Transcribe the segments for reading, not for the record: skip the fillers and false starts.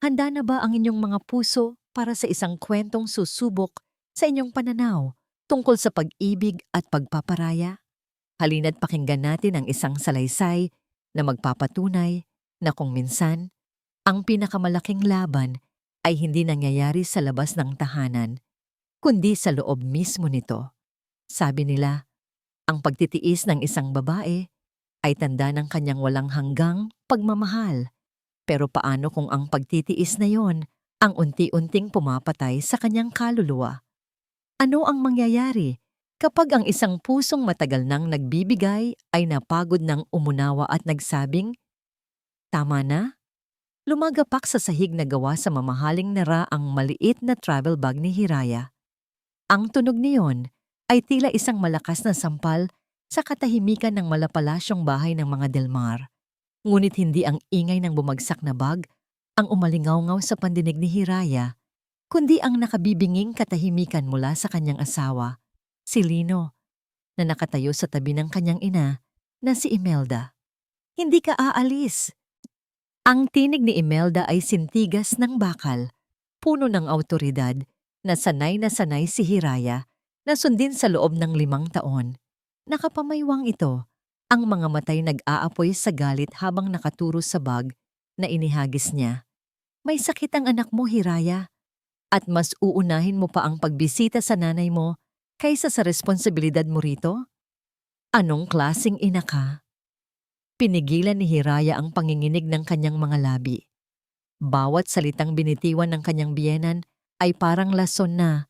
Handa na ba ang inyong mga puso para sa isang kwentong susubok sa inyong pananaw tungkol sa pag-ibig at pagpaparaya? Halina't pakinggan natin ang isang salaysay na magpapatunay na kung minsan, ang pinakamalaking laban ay hindi nangyayari sa labas ng tahanan, kundi sa loob mismo nito. Sabi nila, ang pagtitiis ng isang babae ay tanda ng kanyang walang hanggang pagmamahal. Pero paano kung ang pagtitiis na yon ang unti-unting pumapatay sa kanyang kaluluwa? Ano ang mangyayari kapag ang isang pusong matagal nang nagbibigay ay napagod ng umunawa at nagsabing, "Tama na"? Lumagapak sa sahig na gawa sa mamahaling nara ang maliit na travel bag ni Hiraya. Ang tunog niyon ay tila isang malakas na sampal sa katahimikan ng malapalasyong bahay ng mga Delmar. Ngunit hindi ang ingay ng bumagsak na bag ang umalingaw-ngaw sa pandinig ni Hiraya, kundi ang nakabibinging katahimikan mula sa kanyang asawa, si Lino, na nakatayo sa tabi ng kanyang ina na si Imelda. "Hindi ka aalis." Ang tinig ni Imelda ay sintigas ng bakal, puno ng awtoridad na sanay si Hiraya na sundin sa loob ng 5 taon. Nakapamaywang ito, ang mga matay nag-aapoy sa galit habang nakaturo sa bag na inihagis niya. "May sakit ang anak mo, Hiraya, at mas uunahin mo pa ang pagbisita sa nanay mo kaysa sa responsibilidad mo rito? Anong klaseng ina ka?" Pinigilan ni Hiraya ang panginginig ng kanyang mga labi. Bawat salitang binitiwan ng kanyang biyenan ay parang lason na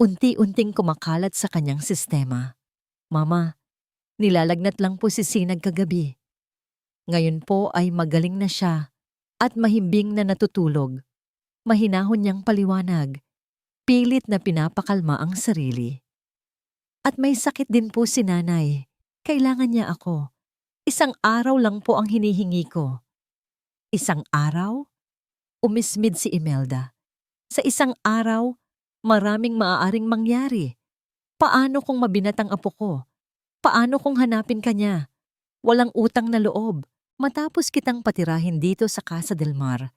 unti-unting kumakalat sa kanyang sistema. "Mama, nilalagnat lang po si Sinag kagabi. Ngayon po ay magaling na siya at mahimbing na natutulog." Mahinahon niyang paliwanag, pilit na pinapakalma ang sarili. "At may sakit din po si nanay. Kailangan niya ako. Isang araw lang po ang hinihingi ko." "Isang araw?" Umismid si Imelda. "Sa isang araw, maraming maaaring mangyari. Paano kung mabinat ang apo ko? Paano kung hanapin ka niya? Walang utang na loob. Matapos kitang patirahin dito sa Casa del Mar,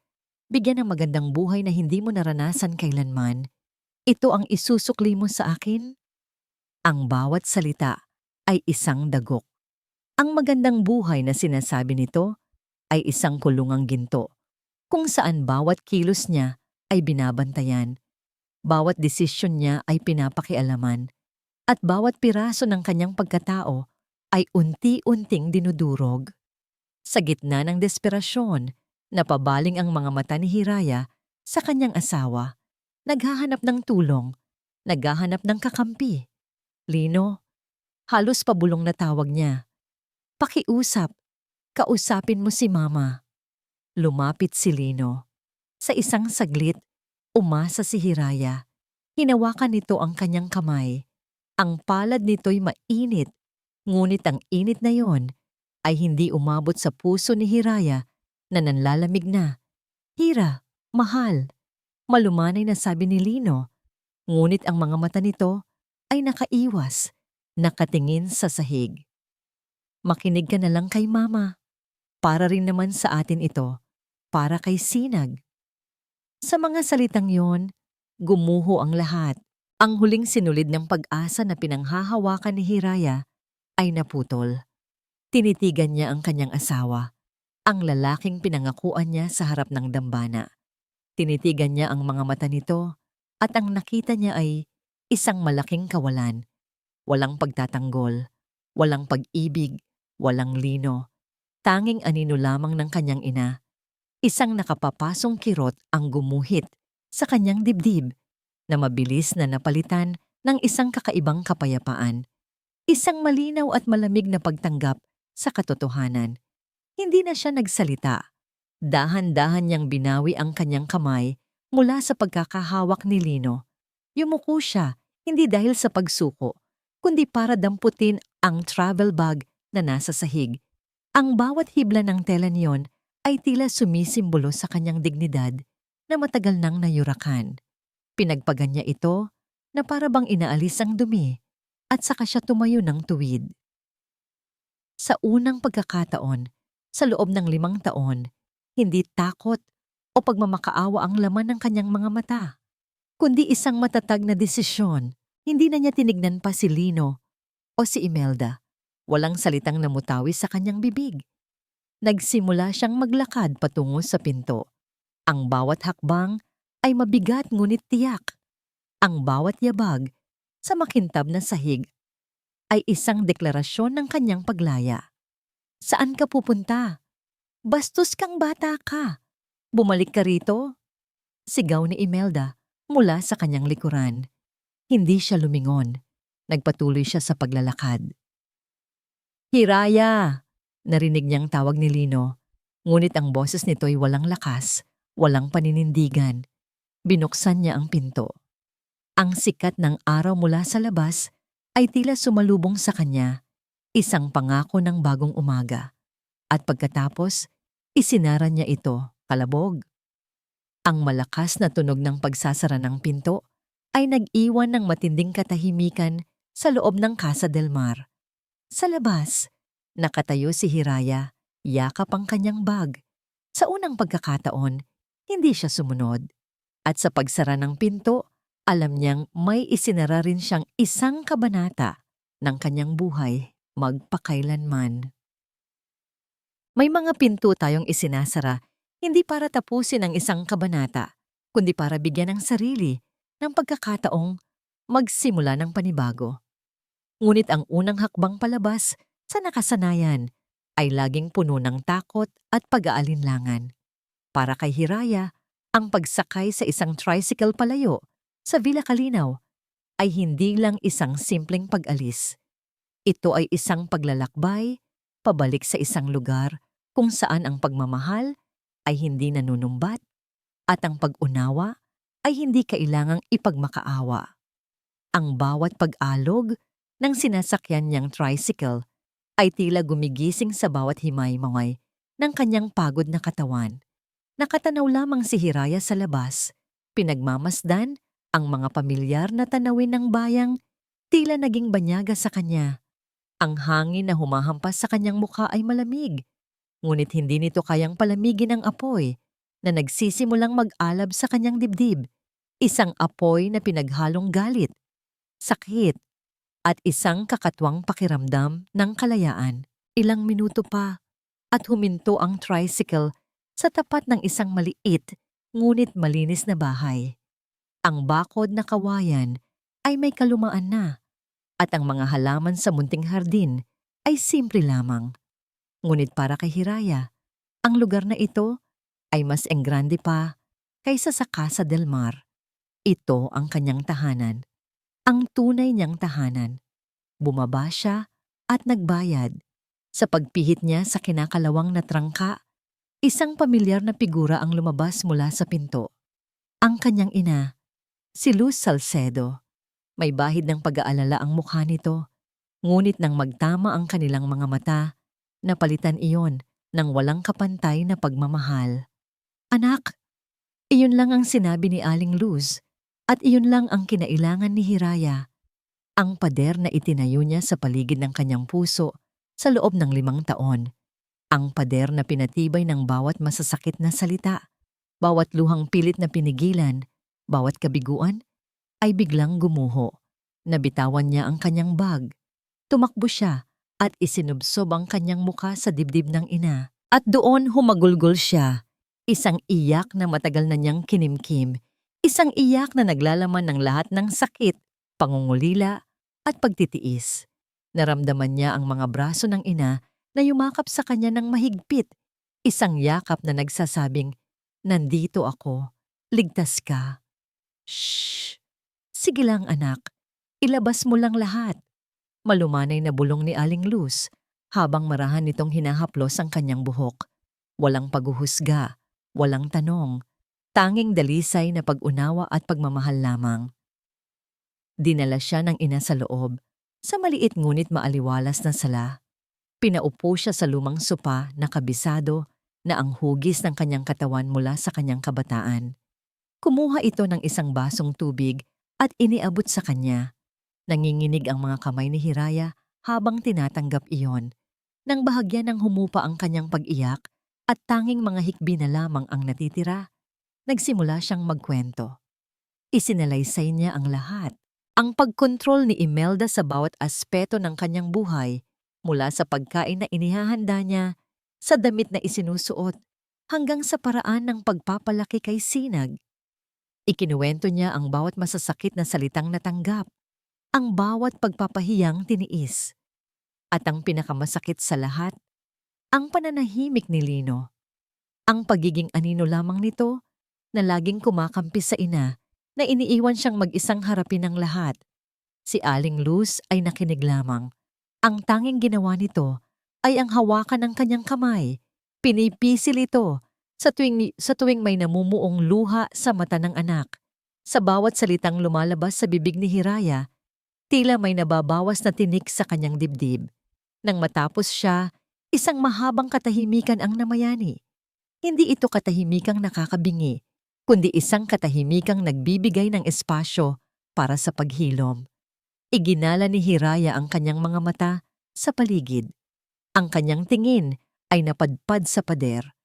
bigyan ng magandang buhay na hindi mo naranasan kailanman, ito ang isusukli mo sa akin?" Ang bawat salita ay isang dagok. Ang magandang buhay na sinasabi nito ay isang kulungang ginto, kung saan bawat kilos niya ay binabantayan, bawat desisyon niya ay pinapakialaman, at bawat piraso ng kanyang pagkatao ay unti-unting dinudurog. Sa gitna ng desperasyon, napabaling ang mga mata ni Hiraya sa kanyang asawa. Naghahanap ng tulong, naghahanap ng kakampi. "Lino," halos pabulong na tawag niya. "Pakiusap, kausapin mo si Mama." Lumapit si Lino. Sa isang saglit, umasa si Hiraya. Hinawakan nito ang kanyang kamay. Ang palad nito'y mainit, ngunit ang init na yon ay hindi umabot sa puso ni Hiraya na nanlalamig na. "Hira, mahal," malumanay na sabi ni Lino, ngunit ang mga mata nito ay nakaiwas, nakatingin sa sahig. "Makinig ka na lang kay Mama. Para rin naman sa atin ito, para kay Sinag." Sa mga salitang yon, gumuho ang lahat. Ang huling sinulid ng pag-asa na pinanghahawakan ni Hiraya ay naputol. Tinitigan niya ang kanyang asawa, ang lalaking pinangakuan niya sa harap ng dambana. Tinitigan niya ang mga mata nito at ang nakita niya ay isang malaking kawalan. Walang pagtatanggol, walang pag-ibig, walang lino. Tanging anino lamang ng kanyang ina. Isang nakapapasong kirot ang gumuhit sa kanyang dibdib na mabilis na napalitan ng isang kakaibang kapayapaan. Isang malinaw at malamig na pagtanggap sa katotohanan. Hindi na siya nagsalita. Dahan-dahan niyang binawi ang kanyang kamay mula sa pagkakahawak ni Lino. Yumuko siya, hindi dahil sa pagsuko, kundi para damputin ang travel bag na nasa sahig. Ang bawat hibla ng tela niyon ay tila sumisimbolo sa kanyang dignidad na matagal nang nayurakan. Pinagpagan niya ito na para bang inaalis ang dumi at saka siya tumayo ng tuwid. Sa unang pagkakataon, sa loob ng 5 taon, hindi takot o pagmamakaawa ang laman ng kanyang mga mata, kundi isang matatag na desisyon. Hindi na niya tinignan pa si Lino o si Imelda. Walang salitang namutawi sa kanyang bibig. Nagsimula siyang maglakad patungo sa pinto. Ang bawat hakbang ay mabigat ngunit tiyak. Ang bawat yabag sa makintab na sahig ay isang deklarasyon ng kanyang paglaya. Saan ka pupunta? Bastos kang bata ka. Bumalik ka rito? Sigaw ni Imelda mula sa kanyang likuran. Hindi siya lumingon. Nagpatuloy siya sa paglalakad. Hiraya! Narinig niyang tawag ni Lino. Ngunit ang boses nito'y walang lakas, walang paninindigan. Binuksan niya ang pinto. Ang sikat ng araw mula sa labas ay tila sumalubong sa kanya, isang pangako ng bagong umaga. At pagkatapos, isinara niya ito, kalabog. Ang malakas na tunog ng pagsasara ng pinto ay nag-iwan ng matinding katahimikan sa loob ng Casa del Mar. Sa labas, nakatayo si Hiraya, yakap ang kanyang bag. Sa unang pagkakataon, hindi siya sumunod. At sa pagsara ng pinto, alam niyang may isinara rin siyang isang kabanata ng kanyang buhay magpakailanman. May mga pinto tayong isinasara hindi para tapusin ang isang kabanata, kundi para bigyan ng sarili ng pagkakataong magsimula ng panibago. Ngunit ang unang hakbang palabas sa nakasanayan ay laging puno ng takot at pag-aalinlangan. Para kay Hiraya, ang pagsakay sa isang tricycle palayo sa Villa Calinaw ay hindi lang isang simpleng pag-alis. Ito ay isang paglalakbay, pabalik sa isang lugar kung saan ang pagmamahal ay hindi nanunumbat at ang pag-unawa ay hindi kailangang ipagmakaawa. Ang bawat pag-alog ng sinasakyan niyang tricycle ay tila gumigising sa bawat himay-maway ng kanyang pagod na katawan. Nakatanaw lamang si Hiraya sa labas, pinagmamasdan ang mga pamilyar na tanawin ng bayang tila naging banyaga sa kanya. Ang hangin na humahampas sa kanyang mukha ay malamig, ngunit hindi nito kayang palamigin ang apoy na nagsisimulang mag-alab sa kanyang dibdib. Isang apoy na pinaghalong galit, sakit, at isang kakatwang pakiramdam ng kalayaan. Ilang minuto pa at huminto ang tricycle sa tapat ng isang maliit ngunit malinis na bahay. Ang bakod na kawayan ay may kalumaan na at ang mga halaman sa munting hardin ay simple lamang. Ngunit para kay Hiraya, ang lugar na ito ay mas enggrande pa kaysa sa Casa del Mar. Ito ang kanyang tahanan, ang tunay niyang tahanan. Bumaba siya at nagbayad. Sa pagpihit niya sa kinakalawang na trangka, isang pamilyar na figura ang lumabas mula sa pinto. Ang kanyang ina, si Luz Salcedo. May bahid ng pag-aalala ang mukha nito, ngunit nang magtama ang kanilang mga mata, napalitan iyon ng walang kapantay na pagmamahal. Anak, iyon lang ang sinabi ni Aling Luz at iyon lang ang kinailangan ni Hiraya. Ang pader na itinayo niya sa paligid ng kanyang puso sa loob ng 5 taon. Ang pader na pinatibay ng bawat masasakit na salita, bawat luhang pilit na pinigilan, bawat kabiguan, ay biglang gumuho. Nabitawan niya ang kanyang bag. Tumakbo siya at isinubsob ang kanyang muka sa dibdib ng ina. At doon humagulgol siya. Isang iyak na matagal na niyang kinimkim. Isang iyak na naglalaman ng lahat ng sakit, pangungulila at pagtitiis. Naramdaman niya ang mga braso ng ina na yumakap sa kanya ng mahigpit. Isang yakap na nagsasabing, "Nandito ako. Ligtas ka." Shh! Sige lang anak. Ilabas mo lang lahat. Malumanay na bulong ni Aling Luz habang marahan nitong hinahaplos ang kanyang buhok. Walang paghuhusga, walang tanong. Tanging dalisay na pag-unawa at pagmamahal lamang. Dinala siya ng ina sa loob, sa maliit ngunit maaliwalas na sala. Pinaupo siya sa lumang sopa na kabisado na ang hugis ng kanyang katawan mula sa kanyang kabataan. Kumuha ito ng isang basong tubig at iniabot sa kanya. Nanginginig ang mga kamay ni Hiraya habang tinatanggap iyon. Nang bahagyan ng humupa ang kanyang pag-iyak at tanging mga hikbi na lamang ang natitira, Nagsimula siyang magkwento. Isinalaysay niya ang lahat. Ang pagkontrol ni Imelda sa bawat aspeto ng kanyang buhay, mula sa pagkain na inihahanda niya, sa damit na isinusuot, hanggang sa paraan ng pagpapalaki kay Sinag. Ikinuwento niya ang bawat masasakit na salitang natanggap, ang bawat pagpapahiyang tiniis. At ang pinakamasakit sa lahat, ang pananahimik ni Lino. Ang pagiging anino lamang nito na laging kumakampi sa ina na iniiwan siyang mag-isang harapin ng lahat. Si Aling Luz ay nakinig lamang. Ang tanging ginawa nito ay ang hawakan ng kanyang kamay. Pinipisil ito sa tuwing may namumuong luha sa mata ng anak. Sa bawat salitang lumalabas sa bibig ni Hiraya, tila may nababawas na tinik sa kanyang dibdib. Nang matapos siya, isang mahabang katahimikan ang namayani. Hindi ito katahimikang nakakabingi, kundi isang katahimikang nagbibigay ng espasyo para sa paghilom. Iginala ni Hiraya ang kanyang mga mata sa paligid. Ang kanyang tingin ay napadpad sa pader.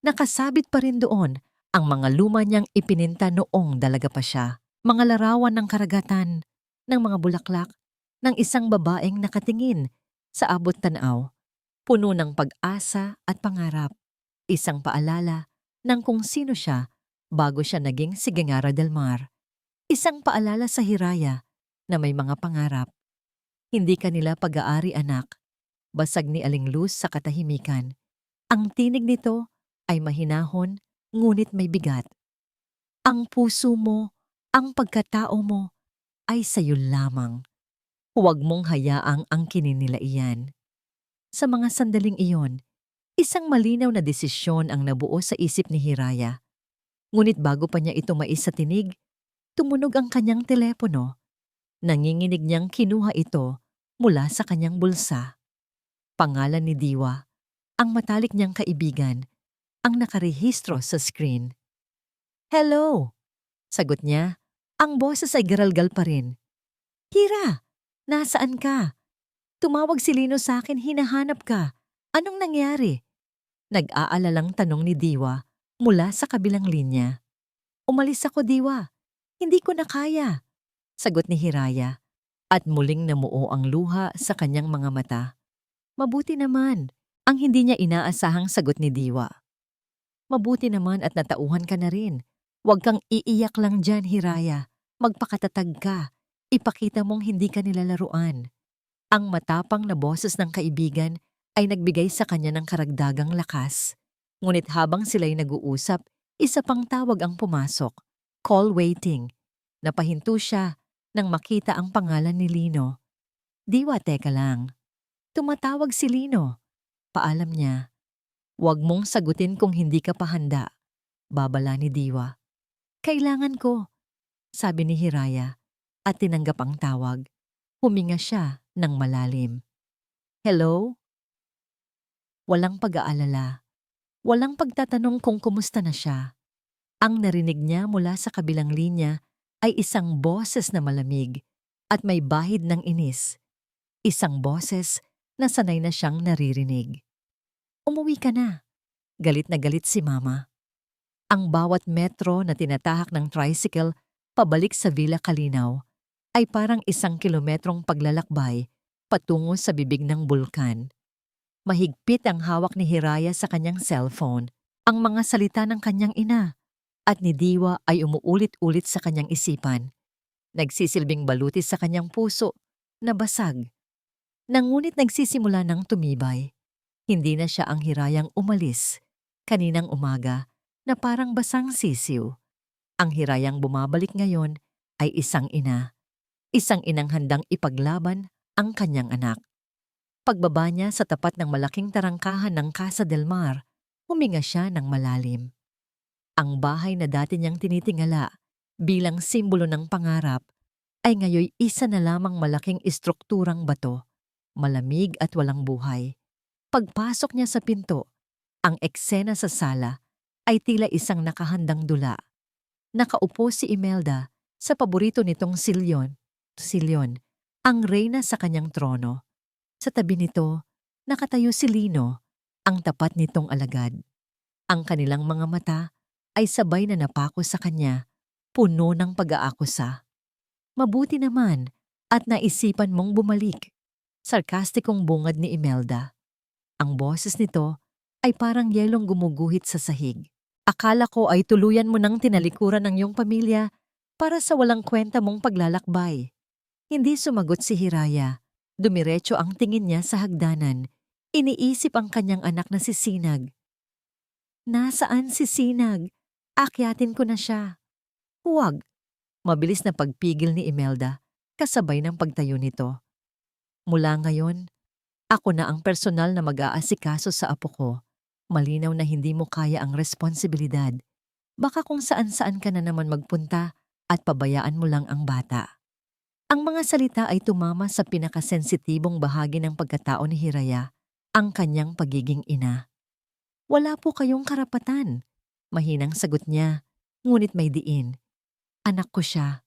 Nakasabit pa rin doon ang mga luma niyang ipininta noong dalaga pa siya. Mga larawan ng karagatan, ng mga bulaklak, ng isang babaeng nakatingin sa abot tanaw, puno ng pag-asa at pangarap. Isang paalala ng kung sino siya bago siya naging si Gingara del Mar. Isang paalala sa Hiraya na may mga pangarap. Hindi kanila pag-aari anak, basag ni Aling Luz sa katahimikan. Ang tinig nito ay mahinahon, ngunit may bigat. Ang puso mo, ang pagkatao mo, ay sayo lamang. Huwag mong hayaang angkinin nila iyan. Sa mga sandaling iyon, isang malinaw na desisyon ang nabuo sa isip ni Hiraya. Ngunit bago pa niya ito mais sa tinig, tumunog ang kanyang telepono. Nanginginig niyang kinuha ito mula sa kanyang bulsa. Pangalan ni Diwa, ang matalik niyang kaibigan, ang nakarehistro sa screen. "Hello!" Sagot niya, ang boses ay garalgal pa rin. "Hira, nasaan ka? Tumawag si Lino sa akin, hinahanap ka. Anong nangyari?" Nag-aalalang tanong ni Diwa mula sa kabilang linya. "Umalis ako, Diwa. Hindi ko na kaya," sagot ni Hiraya, at muling namuo ang luha sa kanyang mga mata. "Mabuti naman," ang hindi niya inaasahang sagot ni Diwa. "Mabuti naman at natauhan ka na rin. Huwag kang iiyak lang dyan, Hiraya. Magpakatatag ka. Ipakita mong hindi ka nilalaruan." Ang matapang na boses ng kaibigan ay nagbigay sa kanya ng karagdagang lakas. Ngunit habang sila'y nag-uusap, isa pang tawag ang pumasok. Call waiting. Napahinto siya nang makita ang pangalan ni Lino. "Diwa, teka lang. Tumatawag si Lino." Paalam niya. "Huwag mong sagutin kung hindi ka pa handa." Babala ni Diwa. "Kailangan ko," sabi ni Hiraya, at tinanggap ang tawag. Huminga siya ng malalim. "Hello?" Walang pag-aalala. Walang pagtatanong kung kumusta na siya. Ang narinig niya mula sa kabilang linya ay isang boses na malamig at may bahid ng inis. Isang boses na sanay na siyang naririnig. "Umuwi ka na." Galit na galit si Mama. Ang bawat metro na tinatahak ng tricycle pabalik sa Villa Calinaw ay parang 1 kilometrong paglalakbay patungo sa bibig ng bulkan. Mahigpit ang hawak ni Hiraya sa kanyang cellphone, ang mga salita ng kanyang ina, at ni Diwa ay umuulit-ulit sa kanyang isipan. Nagsisilbing baluti sa kanyang puso na basag. Ngunit nagsisimula ng tumibay. Hindi na siya ang Hirayang umalis kaninang umaga na parang basang sisiw. Ang Hirayang bumabalik ngayon ay isang ina. Isang inang handang ipaglaban ang kanyang anak. Pagbaba niya sa tapat ng malaking tarangkahan ng Casa del Mar, huminga siya ng malalim. Ang bahay na dati niyang tinitingala bilang simbolo ng pangarap ay ngayoy isa na lamang malaking istrukturang bato, malamig at walang buhay. Pagpasok niya sa pinto, ang eksena sa sala ay tila isang nakahandang dula. Nakaupo si Imelda sa paborito nitong silyon, ang reyna sa kanyang trono. Sa tabi nito, nakatayo si Lino, ang tapat nitong alagad. Ang kanilang mga mata ay sabay na napako sa kanya, puno ng pag-aakusa. Mabuti naman at naisipan mong bumalik. Sarkastikong bungad ni Imelda. Ang boses nito ay parang yelong gumuguhit sa sahig. Akala ko ay tuluyan mo nang tinalikuran ng iyong pamilya para sa walang kwenta mong paglalakbay. Hindi sumagot si Hiraya. Dumiretso ang tingin niya sa hagdanan. Iniisip ang kanyang anak na si Sinag. Nasaan si Sinag? Akyatin ko na siya. Huwag. Mabilis na pagpigil ni Imelda, kasabay ng pagtayo nito. Mula ngayon, ako na ang personal na mag-aasikaso sa apo ko. Malinaw na hindi mo kaya ang responsibilidad. Baka kung saan-saan ka na naman magpunta at pabayaan mo lang ang bata. Ang mga salita ay tumama sa pinakasensitibong bahagi ng pagkatao ni Hiraya, ang kanyang pagiging ina. Wala po kayong karapatan. Mahinang sagot niya, ngunit may diin. Anak ko siya.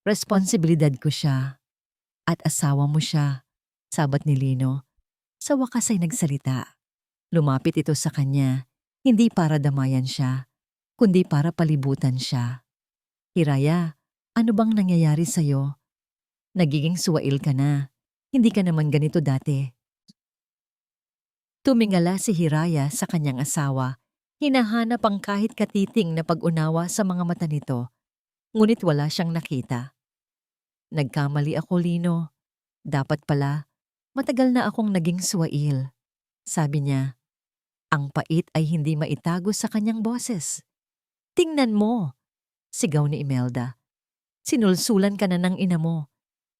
Responsibilidad ko siya. At asawa mo siya. Sabat ni Lino. Sa wakas ay nagsalita. Lumapit ito sa kanya, hindi para damayan siya, kundi para palibutan siya. Hiraya, ano bang nangyayari sa'yo? Nagiging suwail ka na. Hindi ka naman ganito dati. Tumingala si Hiraya sa kanyang asawa. Hinahanap ang kahit katiting na pag-unawa sa mga mata nito. Ngunit wala siyang nakita. Nagkamali ako, Lino. Dapat pala, matagal na akong naging suwail. Sabi niya. Ang pait ay hindi maitago sa kanyang boses. Tingnan mo, sigaw ni Imelda. Sinulsulan ka na ng ina mo.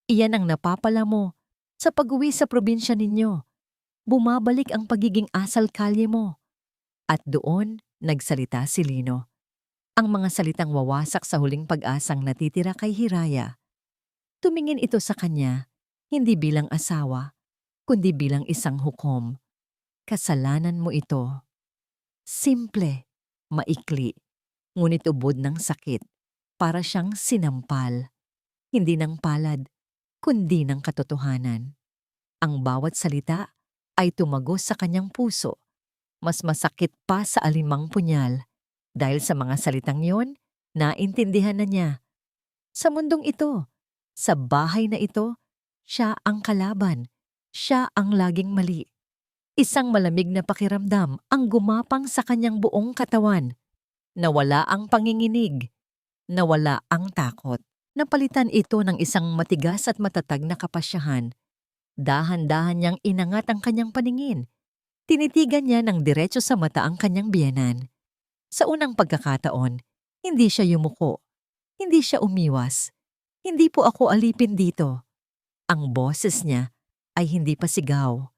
Iyan ang napapala mo sa pag-uwi sa probinsya ninyo. Bumabalik ang pagiging asal kalye mo. At doon, nagsalita si Lino. Ang mga salitang wawasak sa huling pag-asang natitira kay Hiraya. Tumingin ito sa kanya, hindi bilang asawa, kundi bilang isang hukom. Kasalanan mo ito. Simple, maikli, ngunit ubod ng sakit. Para siyang sinampal. Hindi ng palad, kundi ng katotohanan. Ang bawat salita ay tumagos sa kanyang puso. Mas masakit pa sa alimang punyal. Dahil sa mga salitang yon, naintindihan na niya. Sa mundong ito, sa bahay na ito, siya ang kalaban. Siya ang laging mali. Isang malamig na pakiramdam ang gumapang sa kanyang buong katawan. Nawala ang panginginig. Nawala ang takot. Napalitan ito ng isang matigas at matatag na kapasyahan. Dahan-dahan niyang inangat ang kanyang paningin. Tinitigan niya ng diretso sa mata ang kanyang biyenan. Sa unang pagkakataon, hindi siya yumuko. Hindi siya umiwas. Hindi po ako alipin dito. Ang boses niya ay hindi pa sigaw.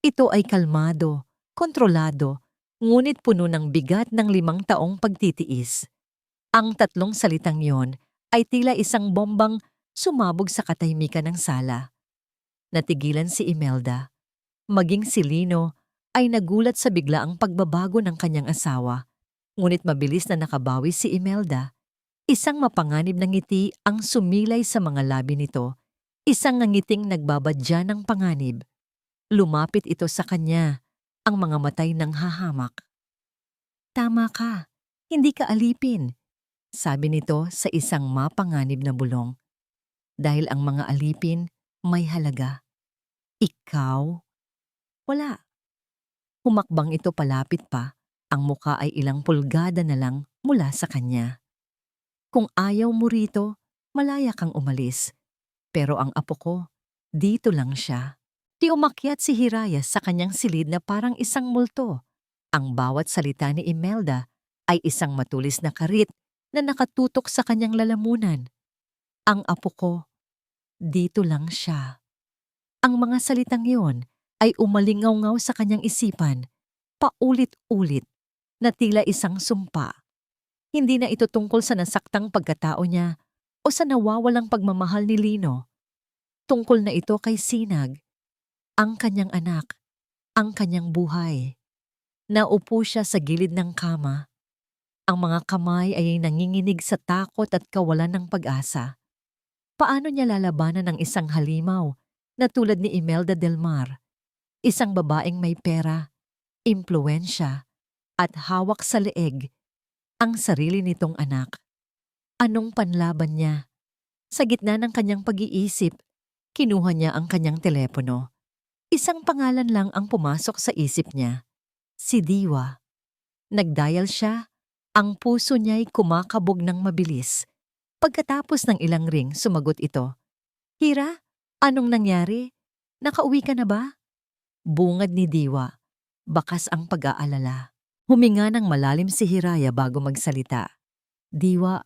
Ito ay kalmado, kontrolado, ngunit puno ng bigat ng 5 taong pagtitiis. Ang 3 salitang yon ay tila isang bombang sumabog sa katahimikan ng sala. Natigilan si Imelda. Maging si Lino ay nagulat sa biglaang pagbabago ng kanyang asawa. Ngunit mabilis na nakabawi si Imelda. Isang mapanganib na ngiti ang sumilay sa mga labi nito. Isang ngiting nagbabadya ng panganib. Lumapit ito sa kanya, ang mga matay nang hahamak. Tama ka, hindi ka alipin, sabi nito sa isang mapanganib na bulong. Dahil ang mga alipin may halaga. Ikaw? Wala. Humakbang ito palapit pa, ang muka ay ilang pulgada na lang mula sa kanya. Kung ayaw mo rito, malaya kang umalis. Pero ang apo ko, dito lang siya. Di umakyat si Hiraya sa kanyang silid na parang isang multo. Ang bawat salita ni Imelda ay isang matulis na karit na nakatutok sa kanyang lalamunan. Ang apo ko, dito lang siya. Ang mga salitang yon ay umalingaw-ngaw sa kanyang isipan, paulit-ulit, na tila isang sumpa. Hindi na ito tungkol sa nasaktang pagkatao niya o sa nawawalang pagmamahal ni Lino. Tungkol na ito kay Sinag, ang kanyang anak, ang kanyang buhay. Naupo siya sa gilid ng kama. Ang mga kamay ay nanginginig sa takot at kawalan ng pag-asa. Paano niya lalabanan ang isang halimaw na tulad ni Imelda Del Mar, isang babaeng may pera, impluwensya, at hawak sa leeg, ang sarili nitong anak. Anong panlaban niya? Sa gitna ng kanyang pag-iisip, kinuha niya ang kanyang telepono. Isang pangalan lang ang pumasok sa isip niya, si Diwa. Nag-dial siya, ang puso niya'y kumakabog ng mabilis. Pagkatapos ng ilang ring, sumagot ito. Hira, anong nangyari? Nakauwi ka na ba? Bungad ni Diwa. Bakas ang pag-aalala. Huminga ng malalim si Hiraya bago magsalita. Diwa,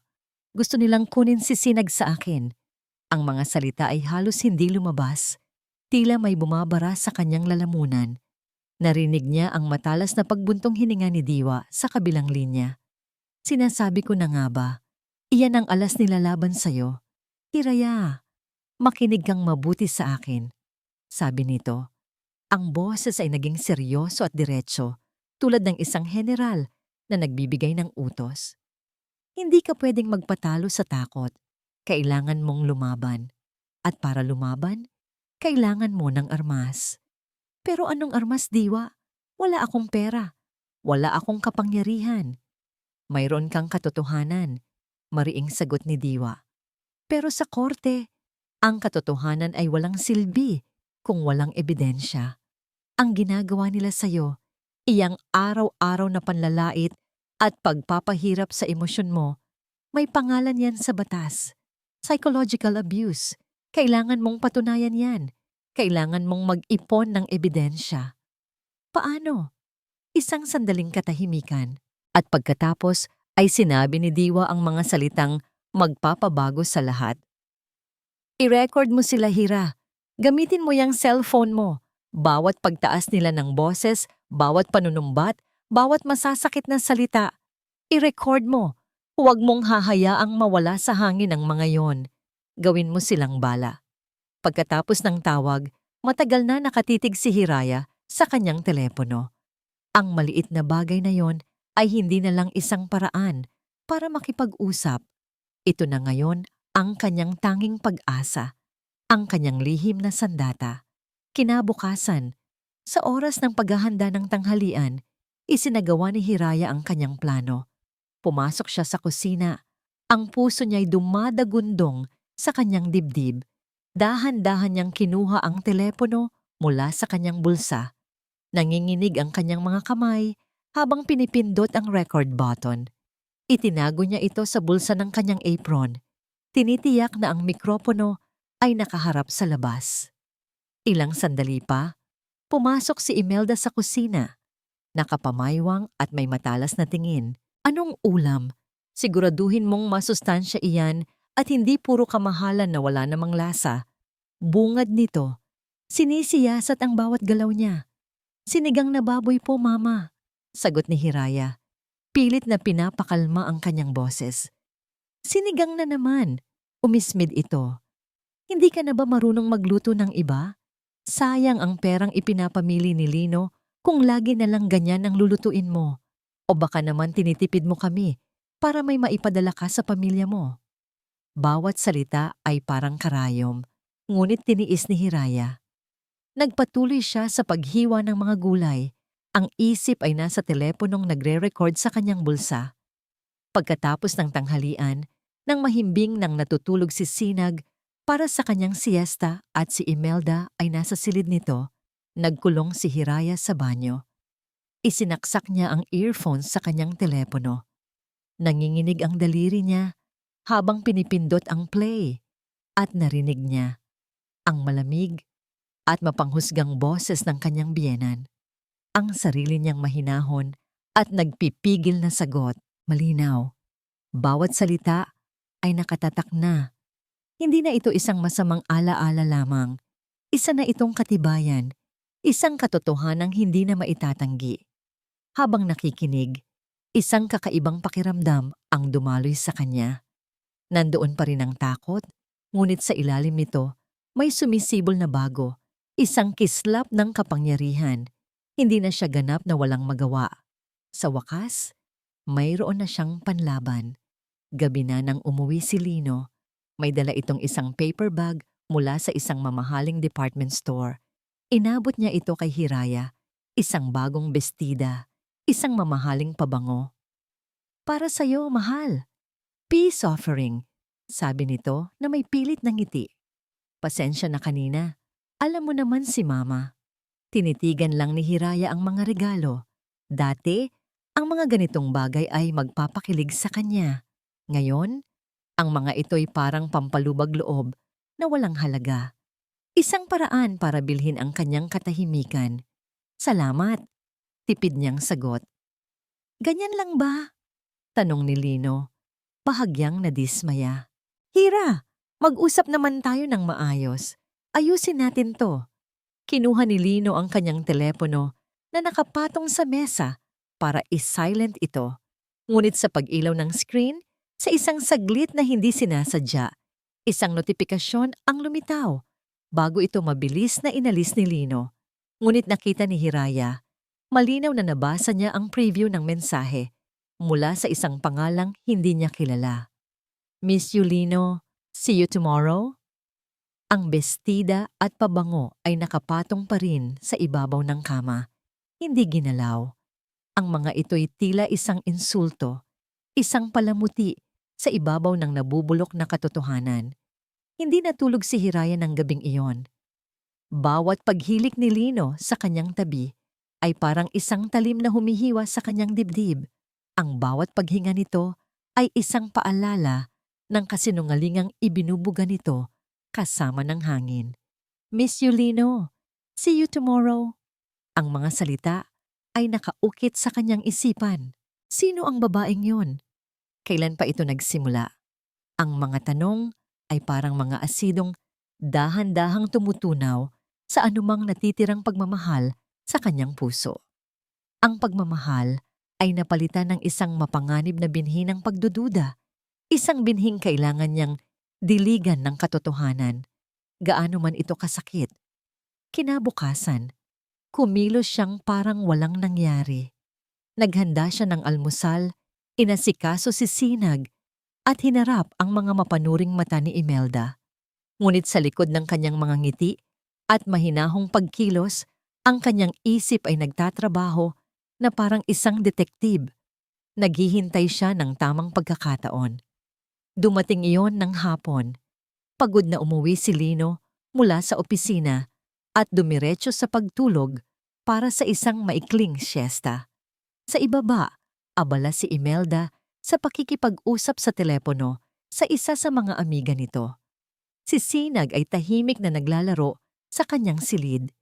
gusto nilang kunin si Sinag sa akin. Ang mga salita ay halos hindi lumabas. Tila may bumabara sa kanyang lalamunan. Narinig niya ang matalas na pagbuntong hininga ni Diwa sa kabilang linya. Sinasabi ko na nga ba, iyan ang alas nilalaban sa'yo. Hiraya, makinig kang mabuti sa akin. Sabi nito, ang boses ay naging seryoso at diretso, tulad ng isang general na nagbibigay ng utos. Hindi ka pwedeng magpatalo sa takot. Kailangan mong lumaban. At para lumaban, kailangan mo ng armas. Pero anong armas, Diwa? Wala akong pera. Wala akong kapangyarihan. Mayroon kang katotohanan, mariing sagot ni Diwa. Pero sa korte, ang katotohanan ay walang silbi kung walang ebidensya. Ang ginagawa nila sa'yo, iyang araw-araw na panlalait at pagpapahirap sa emosyon mo, may pangalan yan sa batas. Psychological abuse. Kailangan mong patunayan yan. Kailangan mong mag-ipon ng ebidensya. Paano? Isang sandaling katahimikan. At pagkatapos ay sinabi ni Diwa ang mga salitang magpapabago sa lahat. I-record mo sila, Hira. Gamitin mo yung cellphone mo. Bawat pagtaas nila ng boses, bawat panunumbat, bawat masasakit na salita. I-record mo. Huwag mong hahayaang mawala sa hangin ang mga yon. Gawin mo silang bala. Pagkatapos ng tawag, matagal na nakatitig si Hiraya sa kanyang telepono. Ang maliit na bagay na yon ay hindi na lang isang paraan para makipag-usap. Ito na ngayon ang kanyang tanging pag-asa, ang kanyang lihim na sandata. Kinabukasan, sa oras ng paghahanda ng tanghalian, isinagawa ni Hiraya ang kanyang plano. Pumasok siya sa kusina. Ang puso niya'y dumadagundong sa kanyang dibdib. Dahan-dahan niyang kinuha ang telepono mula sa kanyang bulsa. Nanginginig ang kanyang mga kamay habang pinipindot ang record button. Itinago niya ito sa bulsa ng kanyang apron. Tinitiyak na ang mikropono ay nakaharap sa labas. Ilang sandali pa, pumasok si Imelda sa kusina. Nakapamaywang at may matalas na tingin. Anong ulam? Siguraduhin mong masustansya iyan at hindi puro kamahalan na wala namang lasa. Bungad nito, sinisiyasat ang bawat galaw niya. Sinigang na baboy po, Mama, sagot ni Hiraya. Pilit na pinapakalma ang kanyang boses. Sinigang na naman, umismid ito. Hindi ka na ba marunong magluto ng iba? Sayang ang perang ipinapamili ni Lino kung lagi na lang ganyan ang lulutuin mo. O baka naman tinitipid mo kami para may maipadala ka sa pamilya mo. Bawat salita ay parang karayom, ngunit tiniis ni Hiraya. Nagpatuloy siya sa paghiwa ng mga gulay. Ang isip ay nasa teleponong nagre-record sa kanyang bulsa. Pagkatapos ng tanghalian, nang mahimbing nang natutulog si Sinag para sa kanyang siesta at si Imelda ay nasa silid nito, nagkulong si Hiraya sa banyo. Isinaksak niya ang earphones sa kanyang telepono. Nanginginig ang daliri niya habang pinipindot ang play at narinig niya ang malamig at mapanghusgang boses ng kanyang biyenan. Ang sarili niyang mahinahon at nagpipigil na sagot, malinaw. Bawat salita ay nakatatak na. Hindi na ito isang masamang alaala lamang. Isa na itong katibayan, isang katotohanang hindi na maitatanggi. Habang nakikinig, isang kakaibang pakiramdam ang dumaloy sa kanya. Nandoon pa rin ang takot, ngunit sa ilalim nito, may sumisibol na bago, isang kislap ng kapangyarihan. Hindi na siya ganap na walang magawa. Sa wakas, mayroon na siyang panlaban. Gabi na nang umuwi si Lino, may dala itong isang paper bag mula sa isang mamahaling department store. Inabot niya ito kay Hiraya, isang bagong bestida, isang mamahaling pabango. Para sa'yo, mahal. Peace offering. Sabi nito na may pilit na ngiti. Pasensya na kanina. Alam mo naman si Mama. Tinitigan lang ni Hiraya ang mga regalo. Dati, ang mga ganitong bagay ay magpapakilig sa kanya. Ngayon, ang mga ito'y parang pampalubag loob na walang halaga. Isang paraan para bilhin ang kanyang katahimikan. Salamat, tipid niyang sagot. Ganyan lang ba? Tanong ni Lino, bahagyang nadismaya. Hira, mag-usap naman tayo ng maayos. Ayusin natin to. Kinuha ni Lino ang kanyang telepono na nakapatong sa mesa para i-silent ito. Ngunit sa pag-ilaw ng screen, sa isang saglit na hindi sinasadya, isang notifikasyon ang lumitaw bago ito mabilis na inalis ni Lino. Ngunit nakita ni Hiraya, malinaw na nabasa niya ang preview ng mensahe mula sa isang pangalang hindi niya kilala. Miss you, Lino. See you tomorrow? Ang bestida at pabango ay nakapatong pa rin sa ibabaw ng kama. Hindi ginalaw. Ang mga ito'y tila isang insulto, isang palamuti sa ibabaw ng nabubulok na katotohanan. Hindi natulog si Hiraya ng gabing iyon. Bawat paghilik ni Lino sa kanyang tabi ay parang isang talim na humihiwa sa kanyang dibdib. Ang bawat paghinga nito ay isang paalala ng kasinungalingang ibinubuga nito kasama ng hangin. Miss you, Lino. See you tomorrow. Ang mga salita ay nakaukit sa kanyang isipan. Sino ang babaeng yon? Kailan pa ito nagsimula? Ang mga tanong ay parang mga asidong dahan-dahang tumutunaw sa anumang natitirang pagmamahal sa kanyang puso. Ang pagmamahal ay napalitan ng isang mapanganib na binhi ng pagdududa, isang binhing kailangan niyang diligan ng katotohanan, gaano man ito kasakit. Kinabukasan, kumilos siyang parang walang nangyari. Naghanda siya ng almusal, inasikaso si Sinag, at hinarap ang mga mapanuring mata ni Imelda. Ngunit sa likod ng kanyang mga ngiti at mahinahong pagkilos, ang kanyang isip ay nagtatrabaho na parang isang detektib. Naghihintay siya ng tamang pagkakataon. Dumating iyon ng hapon. Pagod na umuwi si Lino mula sa opisina at dumiretso sa pagtulog para sa isang maikling siesta. Sa ibaba, abala si Imelda sa pakikipag-usap sa telepono sa isa sa mga amiga nito. Si Sinag ay tahimik na naglalaro sa kanyang silid.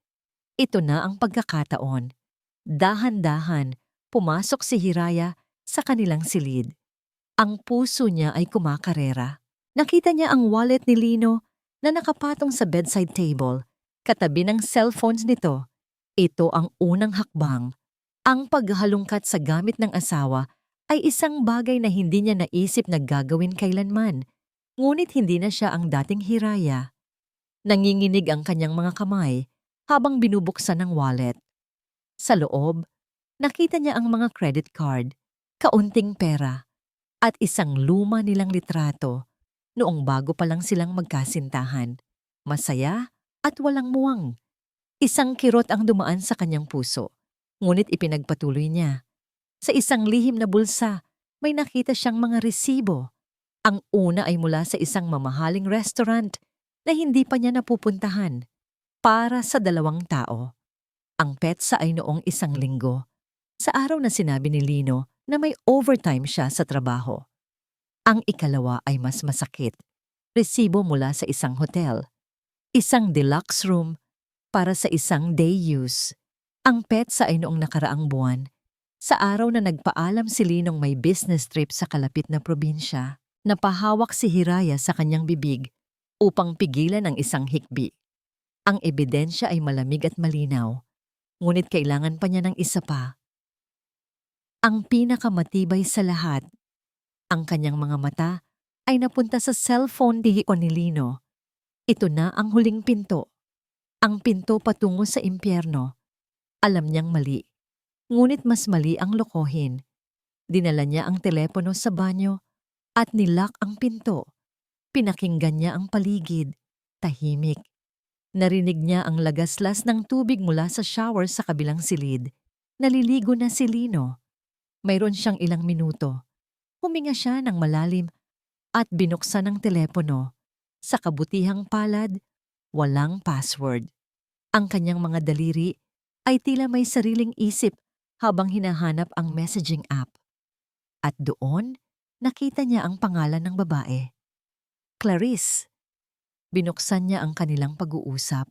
Ito na ang pagkakataon. Dahan-dahan, pumasok si Hiraya sa kanilang silid. Ang puso niya ay kumakarera. Nakita niya ang wallet ni Lino na nakapatong sa bedside table, katabi ng cellphones nito. Ito ang unang hakbang. Ang paghalungkat sa gamit ng asawa ay isang bagay na hindi niya naisip na gagawin kailanman, ngunit hindi na siya ang dating Hiraya. Nanginginig ang kanyang mga kamay habang binubuksan ang wallet. Sa loob, nakita niya ang mga credit card, kaunting pera, at isang luma nilang litrato noong bago pa lang silang magkasintahan. Masaya at walang muwang. Isang kirot ang dumaan sa kanyang puso, ngunit ipinagpatuloy niya. Sa isang lihim na bulsa, may nakita siyang mga resibo. Ang una ay mula sa isang mamahaling restaurant na hindi pa niya napupuntahan para sa 2 tao. Ang petsa ay noong 1 linggo, sa araw na sinabi ni Lino na may overtime siya sa trabaho. Ang ikalawa ay mas masakit. Resibo mula sa isang hotel. Isang deluxe room para sa isang day use. Ang petsa ay noong nakaraang buwan, sa araw na nagpaalam si Linong may business trip sa kalapit na probinsya. Napahawak si Hiraya sa kanyang bibig upang pigilan ang isang hikbi. Ang ebidensya ay malamig at malinaw, ngunit kailangan pa niya ng isa pa. Ang pinakamatibay sa lahat, ang kanyang mga mata ay napunta sa cellphone ni Lino. Ito na ang huling pinto. Ang pinto patungo sa impyerno. Alam niyang mali, ngunit mas mali ang lokohin. Dinala niya ang telepono sa banyo at nilock ang pinto. Pinakinggan niya ang paligid, tahimik. Narinig niya ang lagaslas ng tubig mula sa shower sa kabilang silid. Naliligo na si Lino. Mayroon siyang ilang minuto. Huminga siya ng malalim at binuksan ang telepono. Sa kabutihang palad, walang password. Ang kanyang mga daliri ay tila may sariling isip habang hinahanap ang messaging app. At doon, nakita niya ang pangalan ng babae. Clarice. Binuksan niya ang kanilang pag-uusap.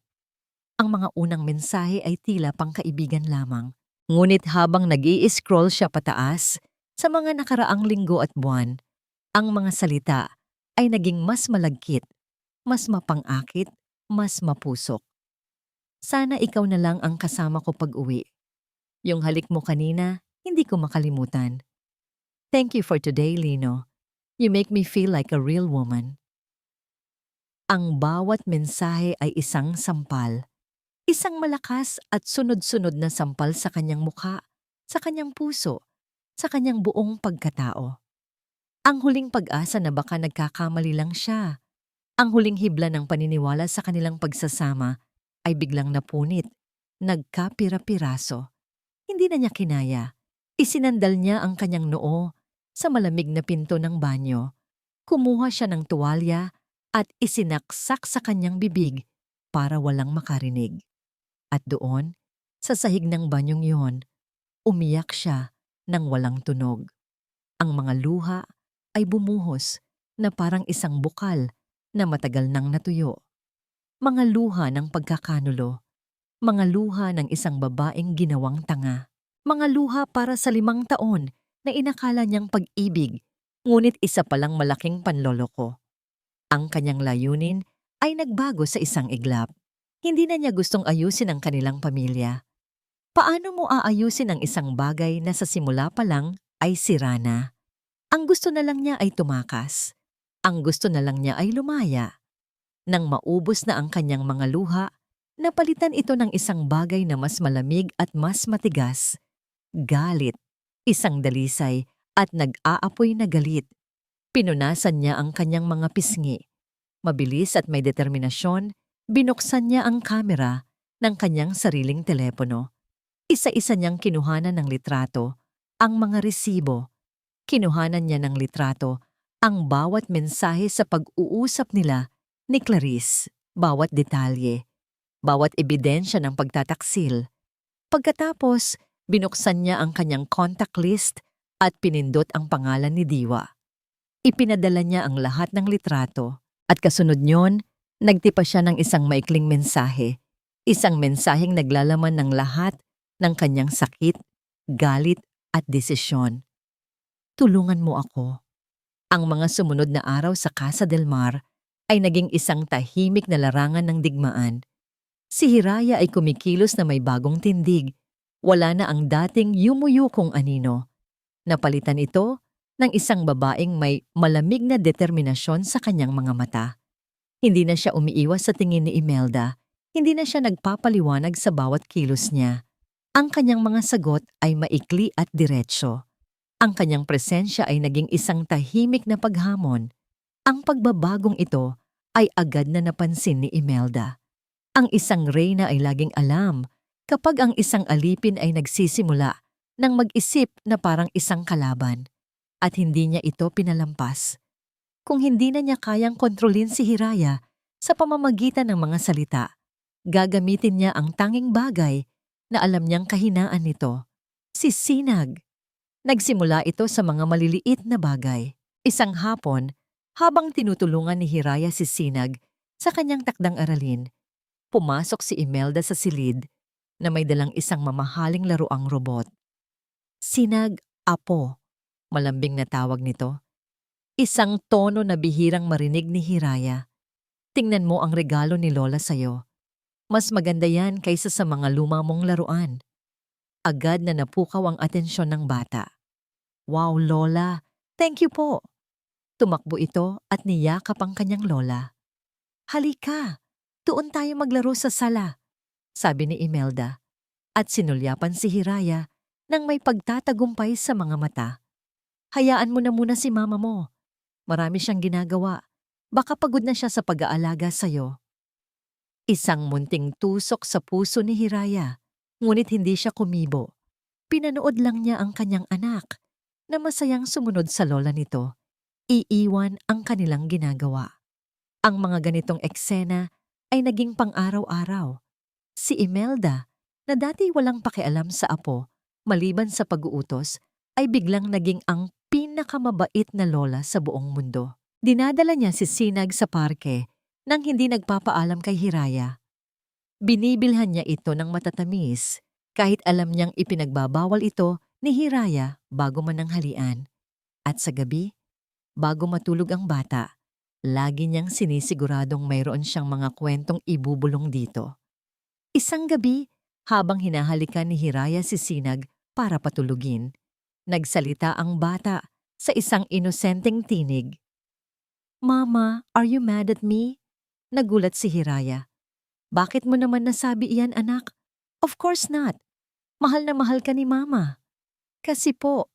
Ang mga unang mensahe ay tila pangkaibigan lamang. Ngunit habang nag-i-scroll siya pataas, sa mga nakaraang linggo at buwan, ang mga salita ay naging mas malagkit, mas mapangakit, mas mapusok. Sana ikaw na lang ang kasama ko pag-uwi. Yung halik mo kanina, hindi ko makalimutan. Thank you for today, Lino. You make me feel like a real woman. Ang bawat mensahe ay isang sampal. Isang malakas at sunod-sunod na sampal sa kanyang mukha, sa kanyang puso, sa kanyang buong pagkatao. Ang huling pag-asa na baka nagkakamali lang siya. Ang huling hibla ng paniniwala sa kanilang pagsasama ay biglang napunit, nagkapira-piraso. Hindi na niya kinaya. Isinandal niya ang kanyang noo sa malamig na pinto ng banyo. Kumuha siya ng tuwalya at isinaksak sa kanyang bibig para walang makarinig. At doon, sa sahig ng banyong iyon, umiyak siya ng walang tunog. Ang mga luha ay bumuhos na parang isang bukal na matagal nang natuyo. Mga luha ng pagkakanulo, mga luha ng isang babaeng ginawang tanga, mga luha para sa 5 taon na inakala niyang pag-ibig, ngunit isa palang malaking panloloko. Ang kanyang layunin ay nagbago sa isang iglap. Hindi na niya gustong ayusin ang kanilang pamilya. Paano mo aayusin ang isang bagay na sa simula pa lang ay sira na? Ang gusto na lang niya ay tumakas. Ang gusto na lang niya ay lumaya. Nang maubos na ang kanyang mga luha, napalitan ito ng isang bagay na mas malamig at mas matigas. Galit, isang dalisay at nag-aapoy na galit. Pinunasan niya ang kanyang mga pisngi. Mabilis at may determinasyon, binuksan niya ang kamera ng kanyang sariling telepono. Isa-isa niyang kinuhanan ng litrato, ang mga resibo. Kinuhanan niya ng litrato ang bawat mensahe sa pag-uusap nila ni Clarice, bawat detalye, bawat ebidensya ng pagtataksil. Pagkatapos, binuksan niya ang kanyang contact list at pinindot ang pangalan ni Diwa. Ipinadala niya ang lahat ng litrato at kasunod niyon, nagtipa siya ng isang maikling mensahe. Isang mensaheng naglalaman ng lahat ng kanyang sakit, galit at desisyon. Tulungan mo ako. Ang mga sumunod na araw sa Casa del Mar ay naging isang tahimik na larangan ng digmaan. Si Hiraya ay kumikilos na may bagong tindig. Wala na ang dating yumuyukong anino. Napalitan ito ng isang babaeng may malamig na determinasyon sa kanyang mga mata. Hindi na siya umiiwas sa tingin ni Imelda. Hindi na siya nagpapaliwanag sa bawat kilos niya. Ang kanyang mga sagot ay maikli at diretsyo. Ang kanyang presensya ay naging isang tahimik na paghamon. Ang pagbabagong ito ay agad na napansin ni Imelda. Ang isang reyna ay laging alam kapag ang isang alipin ay nagsisimula ng mag-isip na parang isang kalaban. At hindi niya ito pinalampas. Kung hindi na niya kayang kontrolin si Hiraya sa pamamagitan ng mga salita, gagamitin niya ang tanging bagay na alam niyang kahinaan nito, si Sinag. Nagsimula ito sa mga maliliit na bagay. Isang hapon, habang tinutulungan ni Hiraya si Sinag sa kanyang takdang aralin, pumasok si Imelda sa silid na may dalang isang mamahaling laruang robot. Sinag, apo, malambing na tawag nito. Isang tono na bihirang marinig ni Hiraya. Tingnan mo ang regalo ni Lola sa'yo. Mas maganda yan kaysa sa mga luma mong laruan. Agad na napukaw ang atensyon ng bata. Wow, Lola! Thank you po! Tumakbo ito at niyakap ang kanyang lola. Halika! Doon tayo maglaro sa sala, sabi ni Imelda. At sinulyapan si Hiraya nang may pagtatagumpay sa mga mata. Hayaan mo na muna si mama mo. Marami siyang ginagawa. Baka pagod na siya sa pag-aalaga sa'yo. Isang munting tusok sa puso ni Hiraya, ngunit hindi siya kumibo. Pinanood lang niya ang kanyang anak. na masayang sumunod sa lola nito, iiwan ang kanilang ginagawa. Ang mga ganitong eksena ay naging pang-araw-araw. Si Imelda, na dati walang pakialam sa apo, maliban sa pag-uutos, ay biglang naging ang pinakamabait na lola sa buong mundo. Dinadala niya si Sinag sa parke nang hindi nagpapaalam kay Hiraya. Binibilhan niya ito ng matatamis kahit alam niyang ipinagbabawal ito ni Hiraya bago mananghalian. At sa gabi, bago matulog ang bata, lagi niyang sinisiguradong mayroon siyang mga kwentong ibubulong dito. Isang gabi, habang hinahalikan ni Hiraya si Sinag para patulugin, nagsalita ang bata sa isang inosenteng tinig. "Mama, are you mad at me?" Nagulat si Hiraya. "Bakit mo naman nasabi iyan, anak?" "Of course not. Mahal na mahal ka ni Mama." "Kasi po,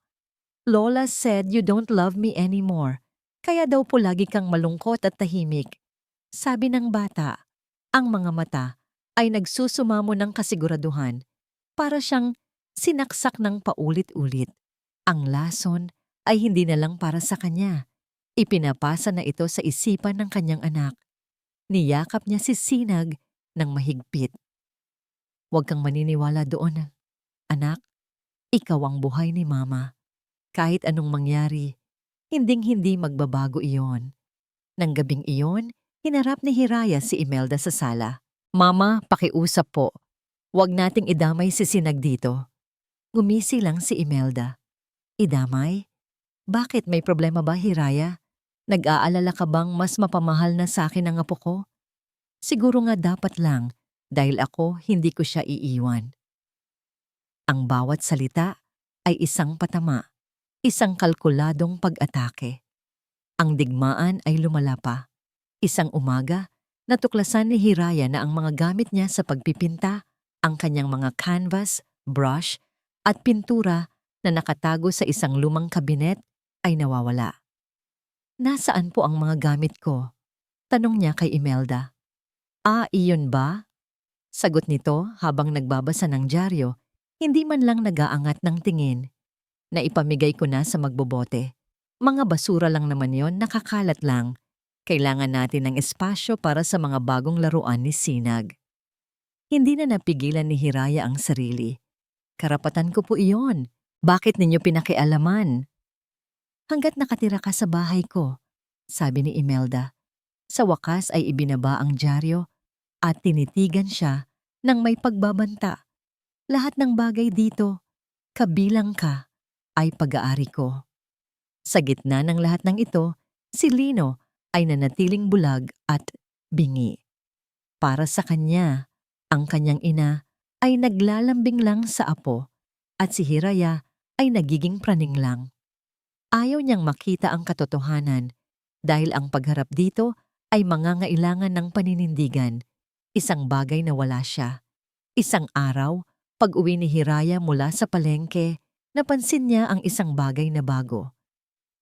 Lola said you don't love me anymore. Kaya daw po lagi kang malungkot at tahimik." Sabi ng bata. Ang mga mata ay nagsusumamo ng kasiguraduhan. Para siyang sinaksak ng paulit-ulit. Ang lason ay hindi na lang para sa kanya. Ipinapasa na ito sa isipan ng kanyang anak. Niyakap niya si Sinag ng mahigpit. "Huwag kang maniniwala doon, anak. Ikaw ang buhay ni Mama. Kahit anong mangyari, hinding-hindi magbabago iyon." Nang gabing iyon, hinarap ni Hiraya si Imelda sa sala. "Mama, pakiusap po. Huwag nating idamay si Sinag dito." Ngumisi lang si Imelda. "Idamay? Bakit, may problema ba, Hiraya? Nag-aalala ka bang mas mapamahal na sa akin ang apo ko?" "Siguro nga dapat lang dahil ako hindi ko siya iiwan." Ang bawat salita ay isang patama, isang kalkuladong pag-atake. Ang digmaan ay lumala pa. Isang umaga, natuklasan ni Hiraya na ang mga gamit niya sa pagpipinta, ang kanyang mga canvas, brush, at pintura na nakatago sa isang lumang kabinet ay nawawala. "Nasaan po ang mga gamit ko?" tanong niya kay Imelda. "Ah, iyon ba?" Sagot nito habang nagbabasa ng dyaryo, hindi man lang nag-aangat ng tingin. "Naipamigay ko na sa magbobote. Mga basura lang naman yon, nakakalat lang. Kailangan natin ng espasyo para sa mga bagong laruan ni Sinag." Hindi na napigilan ni Hiraya ang sarili. "Karapatan ko po iyon. Bakit ninyo pinakialaman?" "Hanggat nakatira ka sa bahay ko," sabi ni Imelda. Sa wakas ay ibinaba ang dyaryo at tinitigan siya ng may pagbabanta. "Lahat ng bagay dito, kabilang ka, ay pag-aari ko." Sa gitna ng lahat ng ito, si Lino ay nanatiling bulag at bingi. Para sa kanya, ang kanyang ina ay naglalambing lang sa apo at si Hiraya ay nagiging praning lang. Ayaw niyang makita ang katotohanan dahil ang pagharap dito ay mangangailangan ng paninindigan, isang bagay na wala siya. Isang araw, pag-uwi ni Hiraya mula sa palengke, napansin niya ang isang bagay na bago.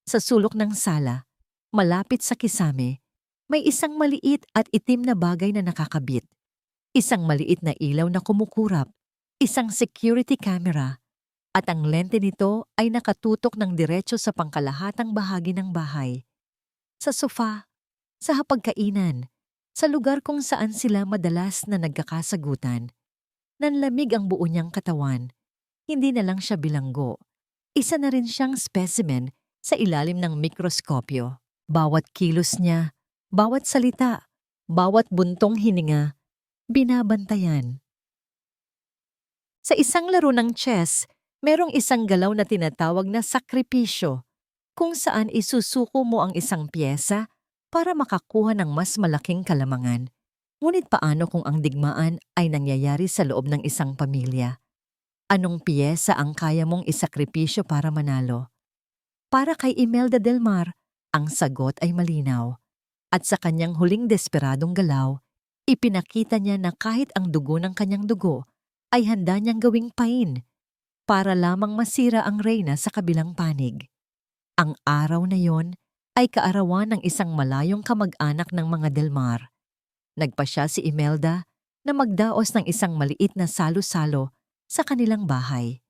Sa sulok ng sala, malapit sa kisame, may isang maliit at itim na bagay na nakakabit. Isang maliit na ilaw na kumukurap, isang security camera, at ang lente nito ay nakatutok ng diretso sa pangkalahatang bahagi ng bahay. Sa sofa, sa hapagkainan, sa lugar kung saan sila madalas na nagkakasagutan. Nanlamig ang buo niyang katawan. Hindi na lang siya bilanggo. Isa na rin siyang specimen sa ilalim ng mikroskopyo. Bawat kilos niya, bawat salita, bawat buntong hininga, binabantayan. Sa isang laro ng chess, merong isang galaw na tinatawag na sakripisyo, kung saan isusuko mo ang isang pyesa para makakuha ng mas malaking kalamangan. Ngunit paano kung ang digmaan ay nangyayari sa loob ng isang pamilya? Anong piyesa ang kaya mong isakripisyo para manalo? Para kay Imelda Del Mar, ang sagot ay malinaw. At sa kanyang huling desperadong galaw, ipinakita niya na kahit ang dugo ng kanyang dugo ay handa niyang gawing pain para lamang masira ang reyna sa kabilang panig. Ang araw na yon ay kaarawan ng isang malayong kamag-anak ng mga Del Mar. Nagpasya si Imelda na magdaos ng isang maliit na salo-salo sa kanilang bahay.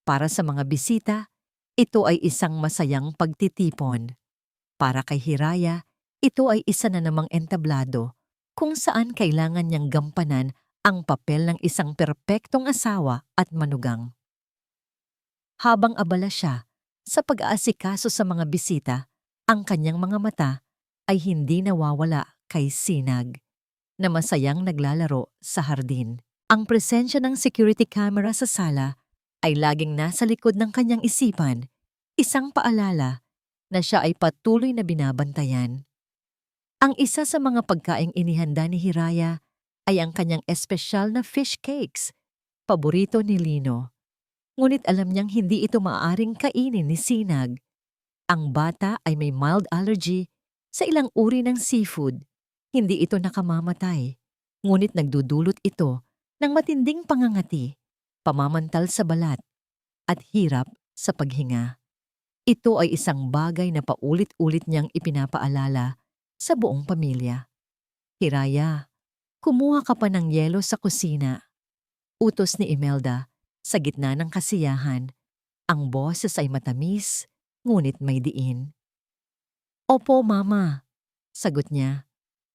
Para sa mga bisita, Ito ay isang masayang pagtitipon. Para kay Hiraya, ito ay isa na namang entablado kung saan kailangan niyang gampanan ang papel ng isang perpektong asawa at manugang. Habang abala siya sa pag-aasikaso sa mga bisita, ang kanyang mga mata ay hindi nawawala kay Sinag na masayang naglalaro sa hardin. Ang presensya ng security camera sa sala ay laging nasa likod ng kanyang isipan, isang paalala na siya ay patuloy na binabantayan. Ang isa sa mga pagkaing inihanda ni Hiraya ay ang kanyang espesyal na fish cakes, paborito ni Lino. Ngunit alam niyang hindi ito maaaring kainin ni Sinag. Ang bata ay may mild allergy sa ilang uri ng seafood. Hindi ito nakamamatay, ngunit nagdudulot ito ng matinding pangangati, pamamantal sa balat, at hirap sa paghinga. Ito ay isang bagay na paulit-ulit niyang ipinapaalala sa buong pamilya. Hiraya, kumuha ka pa ng yelo sa kusina. Utos ni Imelda sa gitna ng kasiyahan. Ang boses ay matamis, ngunit may diin. Opo, Mama, sagot niya.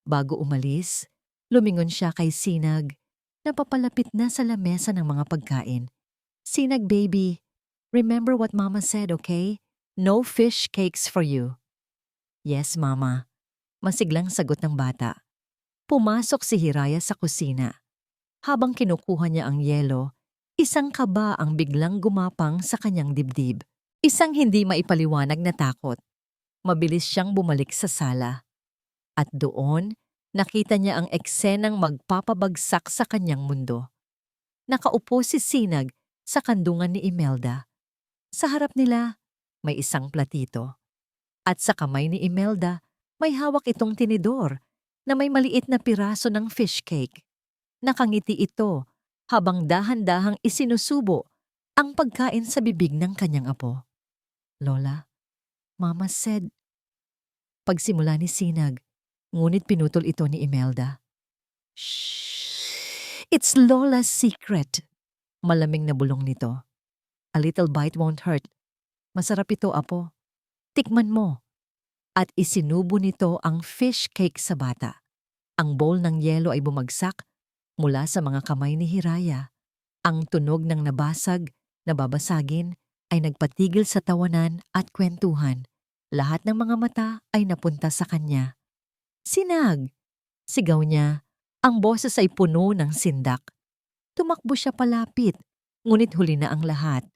Bago umalis, lumingon siya kay Sinag na papalapit na sa lamesa ng mga pagkain. Sinag, baby, remember what Mama said, okay? No fish cakes for you. Yes, Mama, masiglang sagot ng bata. Pumasok si Hiraya sa kusina. Habang kinukuha niya ang yelo, isang kaba ang biglang gumapang sa kanyang dibdib. Isang hindi maipaliwanag na takot. Mabilis siyang bumalik sa sala. At doon, nakita niya ang eksenang magpapabagsak sa kanyang mundo. Nakaupo si Sinag sa kandungan ni Imelda. Sa harap nila, may isang platito. At sa kamay ni Imelda, may hawak itong tinidor na may maliit na piraso ng fish cake. Nakangiti ito habang dahan-dahang isinusubo ang pagkain sa bibig ng kanyang apo. Lola, Mama said. Pagsimula ni Sinag, ngunit pinutol ito ni Imelda. Shh! It's Lola's secret. Malamig na bulong nito. A little bite won't hurt. Masarap ito, apo. Tikman mo. At isinubo nito ang fish cake sa bata. Ang bowl ng yelo ay bumagsak mula sa mga kamay ni Hiraya. Ang tunog ng nabasag, nababasagin, ay nagpatigil sa tawanan at kwentuhan. Lahat ng mga mata ay napunta sa kanya. Sinag! Sigaw niya. Ang boses ay puno ng sindak. Tumakbo siya palapit, ngunit huli na ang lahat.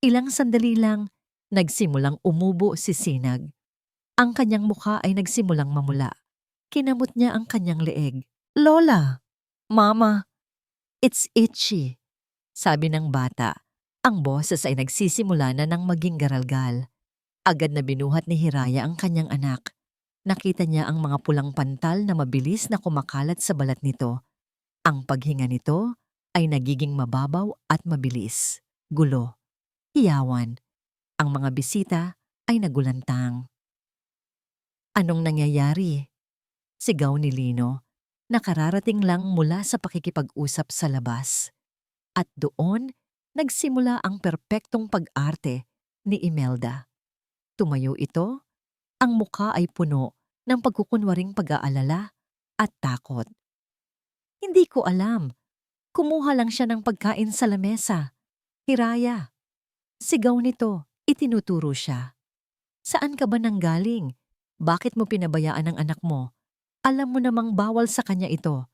Ilang sandali lang, nagsimulang umubo si Sinag. Ang kanyang mukha ay nagsimulang mamula. Kinamot niya ang kanyang leeg. Lola! Mama! It's itchy, sabi ng bata. Ang boses ay nagsisimula na ng maging garalgal. Agad na binuhat ni Hiraya ang kanyang anak. Nakita niya ang mga pulang pantal na mabilis na kumakalat sa balat nito. Ang paghinga nito ay nagiging mababaw at mabilis. Gulo. Hiyawan. Ang mga bisita ay nagulantang. Anong nangyayari? Sigaw ni Lino. Nakararating lang mula sa pakikipag-usap sa labas. At doon, nagsimula ang perpektong pag-arte ni Imelda. Tumayo ito, ang mukha ay puno ng pagkukunwaring pag-aalala at takot. Hindi ko alam. Kumuha lang siya ng pagkain sa lamesa. Hiraya. Sigaw nito, itinuturo siya. Saan ka ba nanggaling? Bakit mo pinabayaan ang anak mo? Alam mo namang bawal sa kanya ito.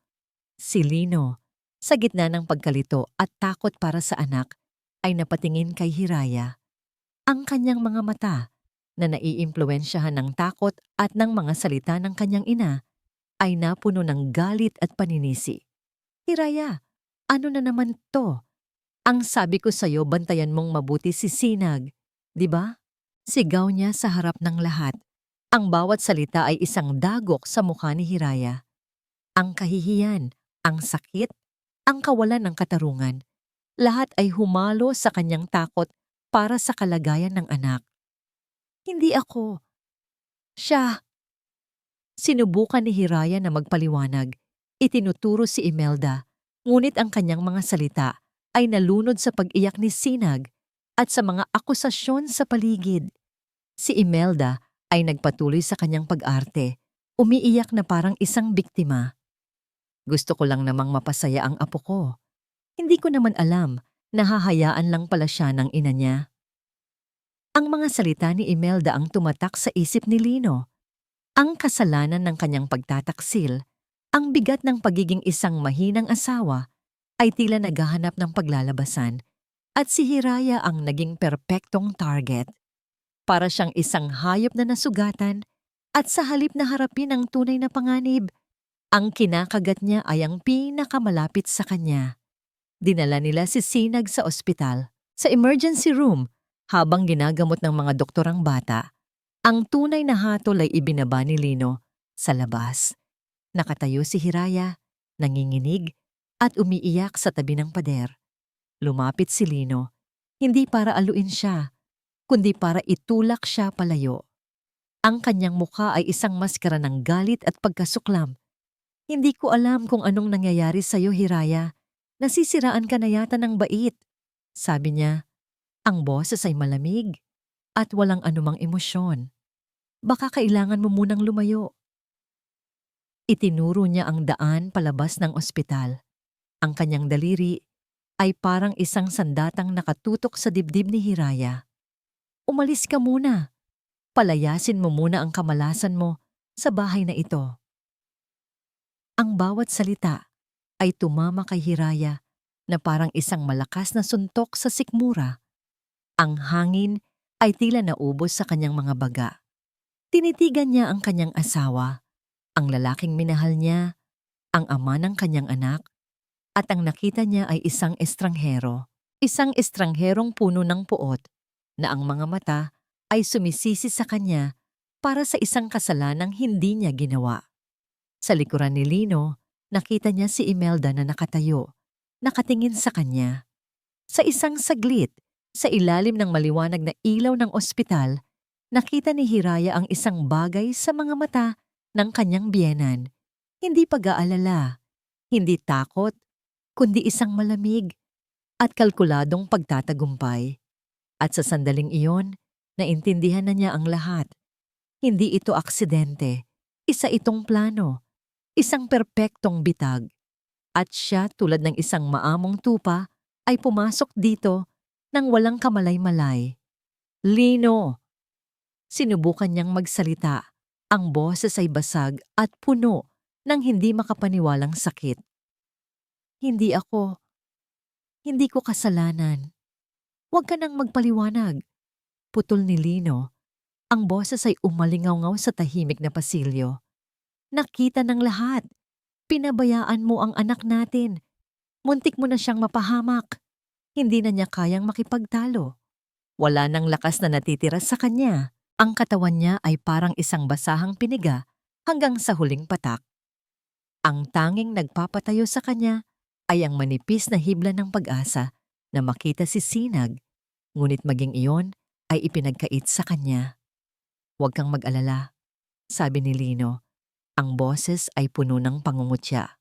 Si Lino, sa gitna ng pagkalito at takot para sa anak, ay napatingin kay Hiraya. Ang kanyang mga mata, na naiimpluwensyahan ng takot at ng mga salita ng kanyang ina, ay napuno ng galit at paninisi. Hiraya, ano na naman to? Ang sabi ko sa'yo, bantayan mong mabuti si Sinag, di ba? Sigaw niya sa harap ng lahat. Ang bawat salita ay isang dagok sa mukha ni Hiraya. Ang kahihiyan, ang sakit, ang kawalan ng katarungan, lahat ay humalo sa kanyang takot para sa kalagayan ng anak. Hindi ako. Siya. Sinubukan ni Hiraya na magpaliwanag. Itinuturo si Imelda, ngunit ang kanyang mga salita ay nalunod sa pag-iyak ni Sinag at sa mga akusasyon sa paligid. Si Imelda ay nagpatuloy sa kanyang pag-arte, umiiyak na parang isang biktima. Gusto ko lang namang mapasaya ang apo ko. Hindi ko naman alam na hahayaan lang pala siya ng ina niya. Ang mga salita ni Imelda ang tumatak sa isip ni Lino. Ang kasalanan ng kanyang pagtataksil, ang bigat ng pagiging isang mahinang asawa, ay tila naghahanap ng paglalabasan at si Hiraya ang naging perpektong target. Para siyang isang hayop na nasugatan at sa halip na harapin ang tunay na panganib, ang kinakagat niya ay ang pinakamalapit sa kanya. Dinala nila si Sinag sa ospital, sa emergency room, habang ginagamot ng mga doktor ang bata. Ang tunay na hatol ay ibinaba ni Lino sa labas. Nakatayo si Hiraya, nanginginig at umiiyak sa tabi ng pader. Lumapit si Lino, hindi para aluin siya, kundi para itulak siya palayo. Ang kanyang mukha ay isang maskara ng galit at pagkasuklam. Hindi ko alam kung anong nangyayari sa'yo, Hiraya. Nasisiraan ka na yata ng bait. Sabi niya, ang boses ay malamig at walang anumang emosyon. Baka kailangan mo munang lumayo. Itinuro niya ang daan palabas ng ospital. Ang kanyang daliri ay parang isang sandatang nakatutok sa dibdib ni Hiraya. Umalis ka muna. Palayasin mo muna ang kamalasan mo sa bahay na ito. Ang bawat salita ay tumama kay Hiraya na parang isang malakas na suntok sa sikmura. Ang hangin ay tila naubos sa kanyang mga baga. Tinitigan niya ang kanyang asawa, ang lalaking minahal niya, ang ama ng kanyang anak, at ang nakita niya ay isang estrangherong puno ng puot, na ang mga mata ay sumisisi sa kanya para sa isang kasalanang hindi niya ginawa. Sa likuran ni Lino, nakita niya si Imelda na nakatayo, nakatingin sa kanya. Sa isang saglit, sa ilalim ng maliwanag na ilaw ng ospital, nakita ni Hiraya ang isang bagay sa mga mata ng kanyang biyenan. Hindi pag-aalala, hindi takot, kundi isang malamig at kalkuladong pagtatagumpay. At sa sandaling iyon, naintindihan na niya ang lahat. Hindi ito aksidente, isa itong plano, isang perpektong bitag. At siya tulad ng isang maamong tupa ay pumasok dito nang walang kamalay-malay. Lino! Sinubukan niyang magsalita. Ang boses ay basag at puno ng hindi makapaniwalang sakit. Hindi ko kasalanan. Huwag ka nang magpaliwanag. Putol ni Lino. Ang boses ay umalingaw-ngaw sa tahimik na pasilyo. Nakita ng lahat. Pinabayaan mo ang anak natin. Muntik mo na siyang mapahamak. Hindi na niya kayang makipagtalo. Wala nang lakas na natitira sa kanya. Ang katawan niya ay parang isang basahang piniga hanggang sa huling patak. Ang tanging nagpapatayo sa kanya ay ang manipis na hibla ng pag-asa na makita si Sinag, ngunit maging iyon ay ipinagkait sa kanya. Huwag kang mag-alala, sabi ni Lino. Ang boses ay puno ng pangungutya.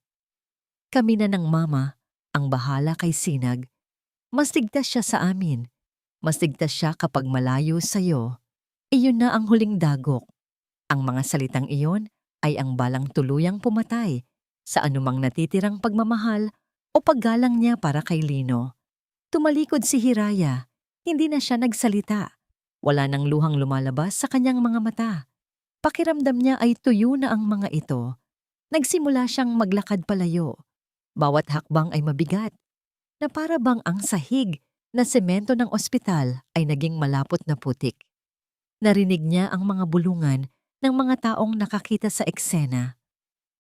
Kami na ng mama ang bahala kay Sinag. Mas ligtas siya sa amin. Mas ligtas siya kapag malayo sa'yo. Iyon na ang huling dagok. Ang mga salitang iyon ay ang balang tuluyang pumatay sa anumang natitirang pagmamahal o paggalang niya para kay Lino. Tumalikod si Hiraya. Hindi na siya nagsalita. Wala nang luhang lumalabas sa kanyang mga mata. Pakiramdam niya ay tuyo na ang mga ito. Nagsimula siyang maglakad palayo. Bawat hakbang ay mabigat, na para bang ang sahig na semento ng ospital ay naging malapot na putik. Narinig niya ang mga bulungan ng mga taong nakakita sa eksena.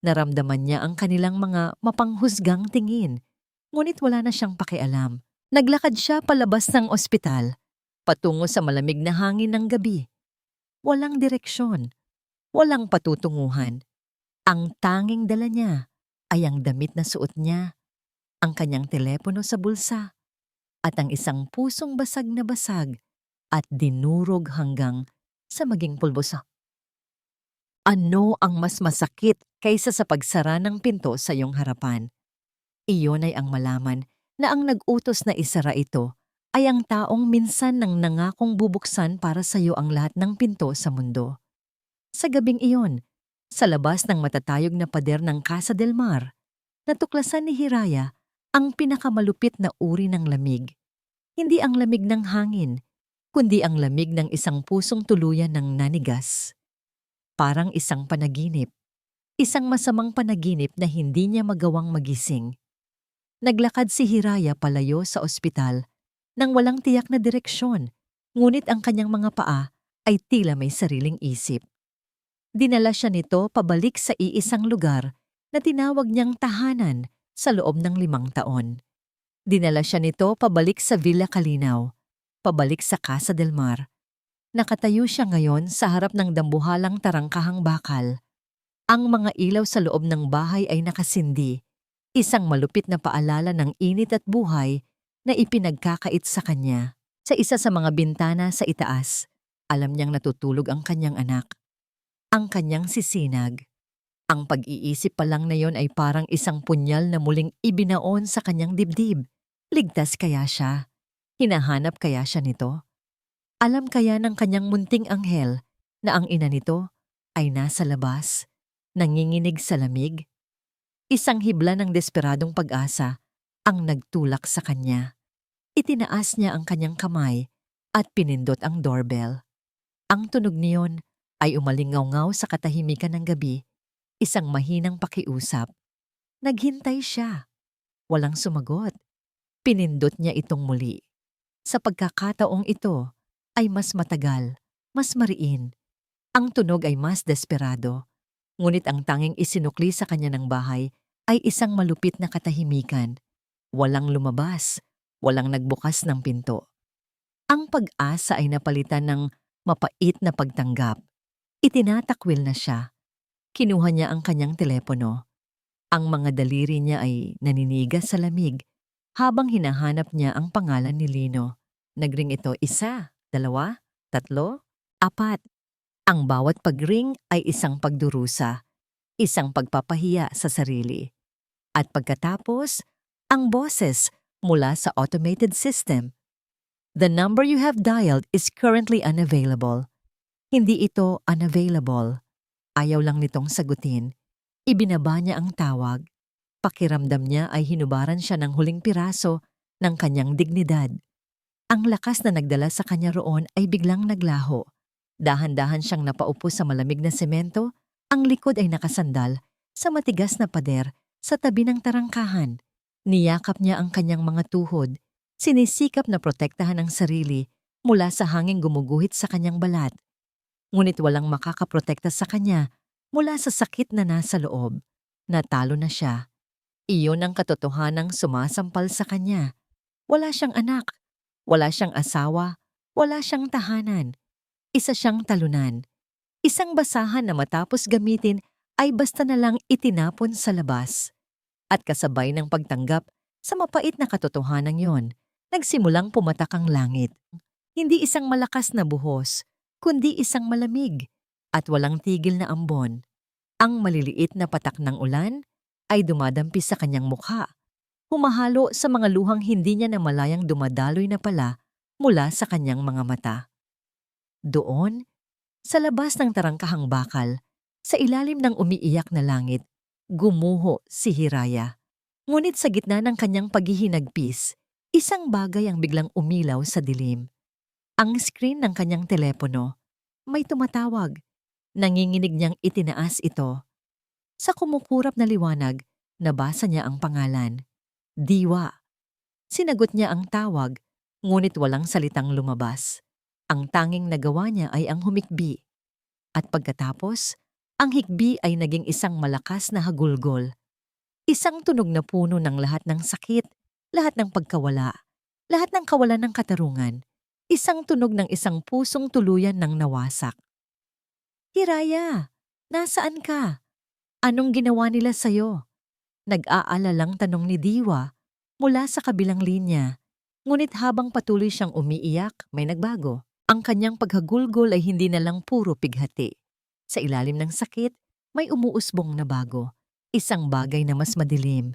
Naramdaman niya ang kanilang mga mapanghusgang tingin, ngunit wala na siyang pakialam. Naglakad siya palabas ng ospital, patungo sa malamig na hangin ng gabi. Walang direksyon, walang patutunguhan. Ang tanging dala niya ay ang damit na suot niya, ang kanyang telepono sa bulsa, at ang isang pusong basag na basag at dinurog hanggang sa maging pulbosa. Ano ang mas masakit kaysa sa pagsara ng pinto sa iyong harapan? Iyon ay ang malaman na ang nag-utos na isara ito ay ang taong minsan nang nangakong bubuksan para sa iyo ang lahat ng pinto sa mundo. Sa gabing iyon, sa labas ng matatayog na pader ng Casa del Mar, natuklasan ni Hiraya ang pinakamalupit na uri ng lamig. Hindi ang lamig ng hangin, kundi ang lamig ng isang pusong tuluyan ng nanigas. Parang isang panaginip. Isang masamang panaginip na hindi niya magawang magising. Naglakad si Hiraya palayo sa ospital nang walang tiyak na direksyon, ngunit ang kanyang mga paa ay tila may sariling isip. Dinala siya nito pabalik sa iisang lugar na tinawag niyang tahanan sa loob ng 5 taon. Dinala siya nito pabalik sa Villa Calinaw, pabalik sa Casa del Mar. Nakatayo siya ngayon sa harap ng dambuhalang tarangkahang bakal. Ang mga ilaw sa loob ng bahay ay nakasindi, isang malupit na paalala ng init at buhay na ipinagkakait sa kanya. Sa isa sa mga bintana sa itaas, alam niyang natutulog ang kanyang anak. Ang kanyang sisinag. Ang pag-iisip pa lang na yon ay parang isang punyal na muling ibinaon sa kanyang dibdib. Ligtas kaya siya? Hinahanap kaya siya nito? Alam kaya ng kanyang munting anghel na ang ina nito ay nasa labas, nanginginig sa lamig? Isang hibla ng desperadong pag-asa ang nagtulak sa kanya. Itinaas niya ang kanyang kamay at pinindot ang doorbell. Ang tunog niyon ay umalingaw-ngaw sa katahimikan ng gabi, isang mahinang pakiusap. Naghintay siya. Walang sumagot. Pinindot niya itong muli. Sa pagkakataong ito ay mas matagal, mas mariin. Ang tunog ay mas desperado. Ngunit ang tanging isinukli sa kanya ng bahay ay isang malupit na katahimikan. Walang lumabas, walang nagbukas ng pinto. Ang pag-asa ay napalitan ng mapait na pagtanggap. Itinatakwil na siya. Kinuha niya ang kanyang telepono. Ang mga daliri niya ay naninigas sa lamig habang hinahanap niya ang pangalan ni Lino. Nagring ito 1, 2, 3, 4. Ang bawat pagring ay isang pagdurusa, isang pagpapahiya sa sarili. At pagkatapos, ang boses mula sa automated system. The number you have dialed is currently unavailable. Hindi ito unavailable. Ayaw lang nitong sagutin. Ibinaba niya ang tawag. Pakiramdam niya ay hinubaran siya ng huling piraso ng kanyang dignidad. Ang lakas na nagdala sa kanya roon ay biglang naglaho. Dahan-dahan siyang napaupo sa malamig na semento, ang likod ay nakasandal sa matigas na pader sa tabi ng tarangkahan. Niyakap niya ang kanyang mga tuhod, sinisikap na protektahan ang sarili mula sa hanging gumuguhit sa kanyang balat. Ngunit walang makakaprotekta sa kanya mula sa sakit na nasa loob. Natalo na siya. Iyon ang katotohanang sumasampal sa kanya. Wala siyang anak, wala siyang asawa, wala siyang tahanan. Isa siyang talunan. Isang basahan na matapos gamitin ay basta na lang itinapon sa labas. At kasabay ng pagtanggap sa mapait na katotohanan yon, nagsimulang pumatak ang langit. Hindi isang malakas na buhos, kundi isang malamig at walang tigil na ambon. Ang maliliit na patak ng ulan ay dumadampi sa kanyang mukha, humahalo sa mga luhang hindi niya namalayang dumadaloy na pala mula sa kanyang mga mata. Doon, sa labas ng tarangkahang bakal, sa ilalim ng umiiyak na langit, gumuho si Hiraya. Ngunit sa gitna ng kanyang paghihinagpis, isang bagay ang biglang umilaw sa dilim. Ang screen ng kanyang telepono, may tumatawag. Nanginginig niyang itinaas ito. Sa kumukurap na liwanag, nabasa niya ang pangalan. Diwa. Sinagot niya ang tawag, ngunit walang salitang lumabas. Ang tanging nagawa niya ay ang humikbi. At pagkatapos, ang hikbi ay naging isang malakas na hagulgol. Isang tunog na puno ng lahat ng sakit, lahat ng pagkawala, lahat ng kawalan ng katarungan. Isang tunog ng isang pusong tuluyan ng nawasak. Hiraya, nasaan ka? Anong ginawa nila sa'yo? Nag-aalalang tanong ni Diwa mula sa kabilang linya. Ngunit habang patuloy siyang umiiyak, may nagbago. Ang kanyang paghagulgol ay hindi na lang puro pighati. Sa ilalim ng sakit, may umuusbong na bago. Isang bagay na mas madilim.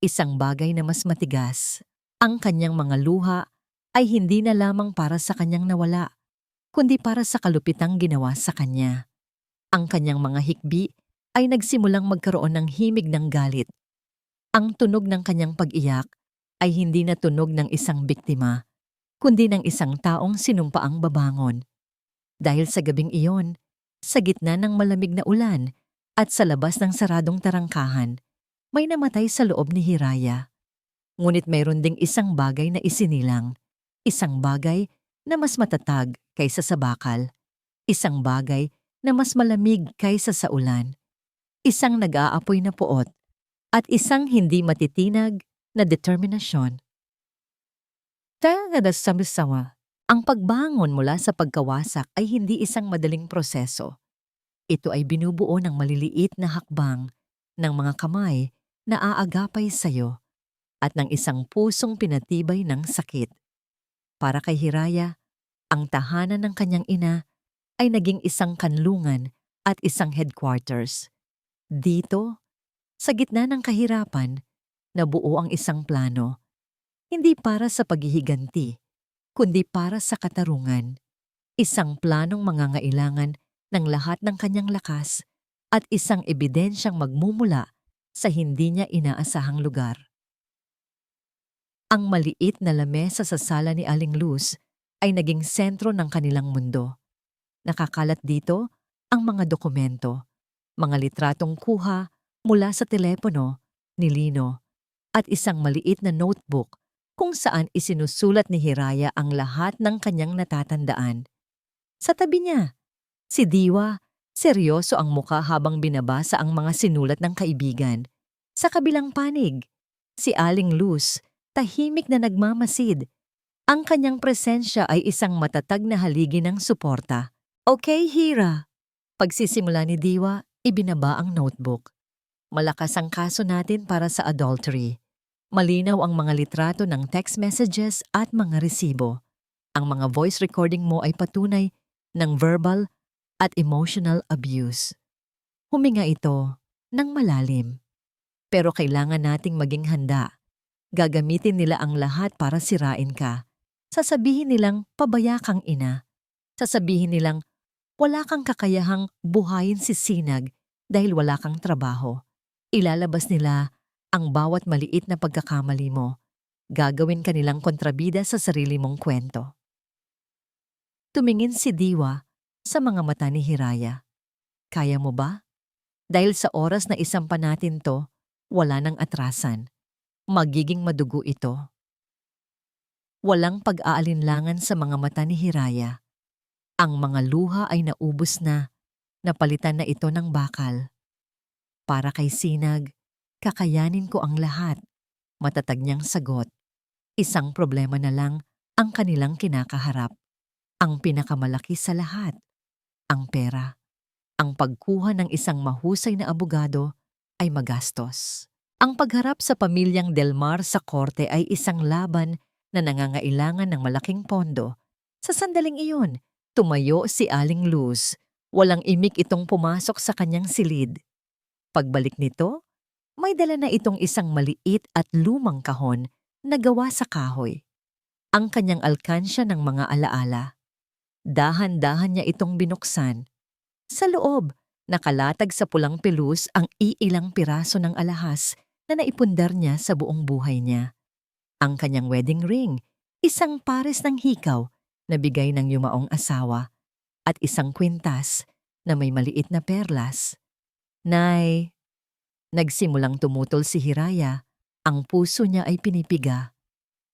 Isang bagay na mas matigas. Ang kanyang mga luha ay hindi na lamang para sa kanyang nawala, kundi para sa kalupitang ginawa sa kanya. Ang kanyang mga hikbi ay nagsimulang magkaroon ng himig ng galit. Ang tunog ng kanyang pag-iyak ay hindi na tunog ng isang biktima, kundi ng isang taong sinumpaang babangon. Dahil sa gabing iyon, sa gitna ng malamig na ulan at sa labas ng saradong tarangkahan, may namatay sa loob ni Hiraya. Ngunit mayroon ding isang bagay na isinilang, isang bagay na mas matatag kaysa sa bakal, isang bagay na mas malamig kaysa sa ulan, isang nag-aapoy na puot, at isang hindi matitinag na determinasyon. Tagadasamsawa, ang pagbangon mula sa pagkawasak ay hindi isang madaling proseso. Ito ay binubuo ng maliliit na hakbang ng mga kamay na aagapay sa'yo at ng isang pusong pinatibay ng sakit. Para kay Hiraya, ang tahanan ng kanyang ina ay naging isang kanlungan at isang headquarters. Dito, sa gitna ng kahirapan, nabuo ang isang plano, hindi para sa paghihiganti, kundi para sa katarungan. Isang planong mangangailangan ng lahat ng kanyang lakas at isang ebidensyang magmumula sa hindi niya inaasahang lugar. Ang maliit na lamesa sa sala ni Aling Luz ay naging sentro ng kanilang mundo. Nakakalat dito ang mga dokumento, mga litratong kuha mula sa telepono ni Lino at isang maliit na notebook kung saan isinusulat ni Hiraya ang lahat ng kanyang natatandaan. Sa tabi niya, si Diwa, seryoso ang mukha habang binabasa ang mga sinulat ng kaibigan. Sa kabilang panig, si Aling Luz, tahimik na nagmamasid. Ang kanyang presensya ay isang matatag na haligi ng suporta. Okay, Hira. Pagsisimula ni Diwa, ibinaba ang notebook. Malakas ang kaso natin para sa adultery. Malinaw ang mga litrato ng text messages at mga resibo. Ang mga voice recording mo ay patunay ng verbal at emotional abuse. Huminga ito ng malalim. Pero kailangan nating maging handa. Gagamitin nila ang lahat para sirain ka. Sasabihin nilang pabaya kang ina. Sasabihin nilang wala kang kakayahang buhayin si Sinag dahil wala kang trabaho. Ilalabas nila ang bawat maliit na pagkakamali mo. Gagawin ka nilang kontrabida sa sarili mong kwento. Tumingin si Diwa sa mga mata ni Hiraya. Kaya mo ba? Dahil sa oras na isampa natin to, wala nang atrasan. Magiging madugo ito. Walang pag-aalinlangan sa mga mata ni Hiraya. Ang mga luha ay naubos na, napalitan na ito ng bakal. Para kay Sinag, kakayanin ko ang lahat. Matatag niyang sagot. Isang problema na lang ang kanilang kinakaharap. Ang pinakamalaki sa lahat, ang pera. Ang pagkuha ng isang mahusay na abogado ay magastos. Ang pagharap sa pamilyang Delmar sa korte ay isang laban na nangangailangan ng malaking pondo. Sa sandaling iyon, tumayo si Aling Luz. Walang imik itong pumasok sa kanyang silid. Pagbalik nito, may dala na itong isang maliit at lumang kahon na gawa sa kahoy. Ang kanyang alkansya ng mga alaala. Dahan-dahan niya itong binuksan. Sa loob, nakalatag sa pulang pelus ang iilang piraso ng alahas na naipundar niya sa buong buhay niya. Ang kanyang wedding ring, isang pares ng hikaw na bigay ng yumaong asawa, at isang kwintas na may maliit na perlas. Nay, nagsimulang tumutol si Hiraya, ang puso niya ay pinipiga.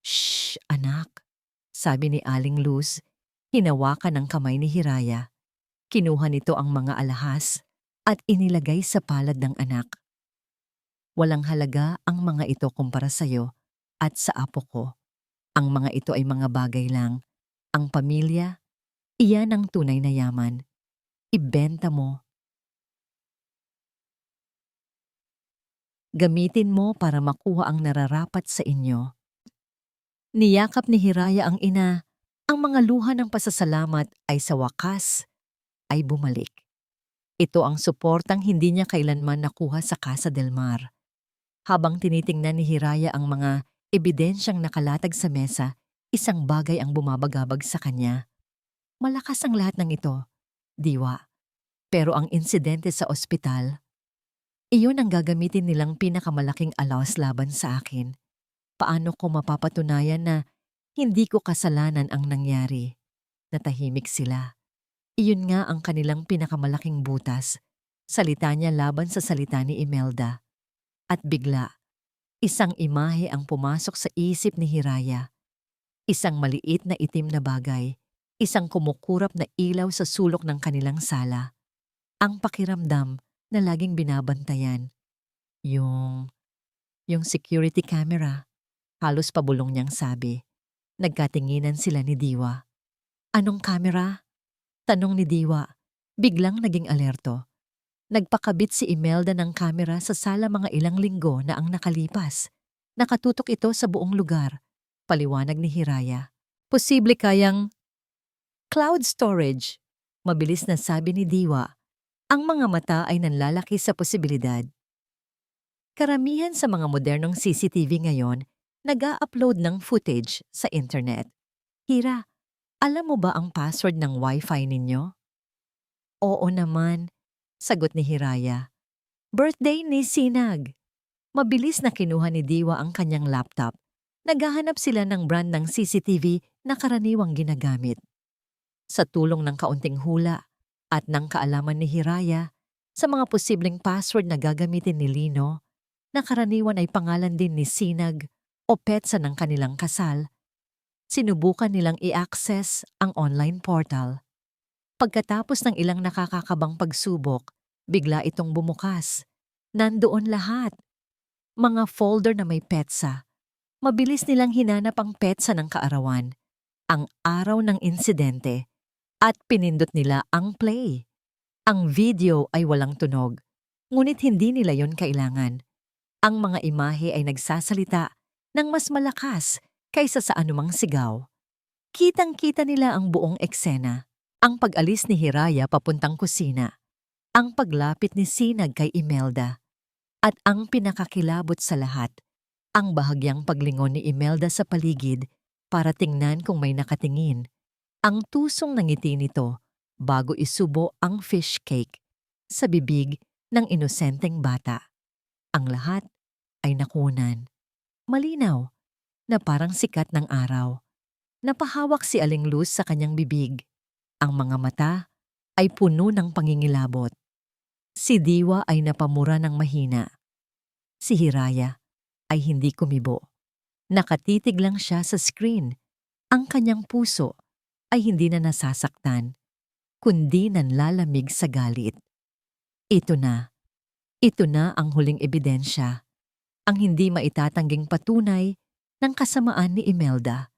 Shh, anak, sabi ni Aling Luz, hinawakan ng kamay ni Hiraya. Kinuha nito ang mga alahas at inilagay sa palad ng anak. Walang halaga ang mga ito kumpara sa'yo at sa apo ko. Ang mga ito ay mga bagay lang. Ang pamilya, iyan ang tunay na yaman. Ibenta mo. Gamitin mo para makuha ang nararapat sa inyo. Niyakap ni Hiraya ang ina. Ang mga luha ng pasasalamat ay sa wakas ay bumalik. Ito ang suportang hindi niya kailanman nakuha sa Casa del Mar. Habang tinitingnan ni Hiraya ang mga ebidensyang nakalatag sa mesa, Isang bagay ang bumabagabag sa kanya. Malakas ang lahat ng ito, Diwa. Pero ang insidente sa ospital, iyon ang gagamitin nilang pinakamalaking alawas laban sa akin. Paano ko mapapatunayan na hindi ko kasalanan ang nangyari? Natahimik sila. Iyon nga ang kanilang pinakamalaking butas. Salita niya laban sa salita ni Imelda. At bigla, isang imahe ang pumasok sa isip ni Hiraya. Isang maliit na itim na bagay. Isang kumukurap na ilaw sa sulok ng kanilang sala. Ang pakiramdam na laging binabantayan. Yung security camera. Halos pabulong niyang sabi. Nagkatinginan sila ni Diwa. Anong camera? Tanong ni Diwa. Biglang naging alerto. Nagpakabit si Imelda ng kamera sa sala mga ilang linggo na ang nakalipas. Nakatutok ito sa buong lugar. Paliwanag ni Hiraya. Posible kayang cloud storage. Mabilis na sabi ni Diwa. Ang mga mata ay nanlalaki sa posibilidad. Karamihan sa mga modernong CCTV ngayon, nag-a-upload ng footage sa internet. Hira, alam mo ba ang password ng Wi-Fi ninyo? Oo naman, sagot ni Hiraya. Birthday ni Sinag. Mabilis na kinuha ni Diwa ang kanyang laptop. Naghahanap sila ng brand ng CCTV na karaniwang ginagamit. Sa tulong ng kaunting hula at ng kaalaman ni Hiraya sa mga posibleng password na gagamitin ni Lino, na karaniwan ay pangalan din ni Sinag o petsa ng kanilang kasal, sinubukan nilang i-access ang online portal. Pagkatapos ng ilang nakakakabang pagsubok, bigla itong bumukas. Nandoon lahat. Mga folder na may petsa. Mabilis nilang hinanap ang petsa ng kaarawan, ang araw ng insidente, at pinindot nila ang play. Ang video ay walang tunog, ngunit hindi nila yon kailangan. Ang mga imahe ay nagsasalita ng mas malakas kaysa sa anumang sigaw. Kitang-kita nila ang buong eksena. Ang pag-alis ni Hiraya papuntang kusina, ang paglapit ni Sinag kay Imelda, at ang pinakakilabot sa lahat, ang bahagyang paglingon ni Imelda sa paligid para tingnan kung may nakatingin. Ang tusong ng ngiti nito bago isubo ang fish cake sa bibig ng inosenteng bata. Ang lahat ay nakunan. Malinaw na parang sikat ng araw. Napahawak si Aling Luz sa kanyang bibig. Ang mga mata ay puno ng pangingilabot. Si Diwa ay napamura ng mahina. Si Hiraya ay hindi kumibo. Nakatitig lang siya sa screen. Ang kanyang puso ay hindi na nasasaktan, kundi nanlalamig sa galit. Ito na ang huling ebidensya, ang hindi maitatangging patunay ng kasamaan ni Imelda.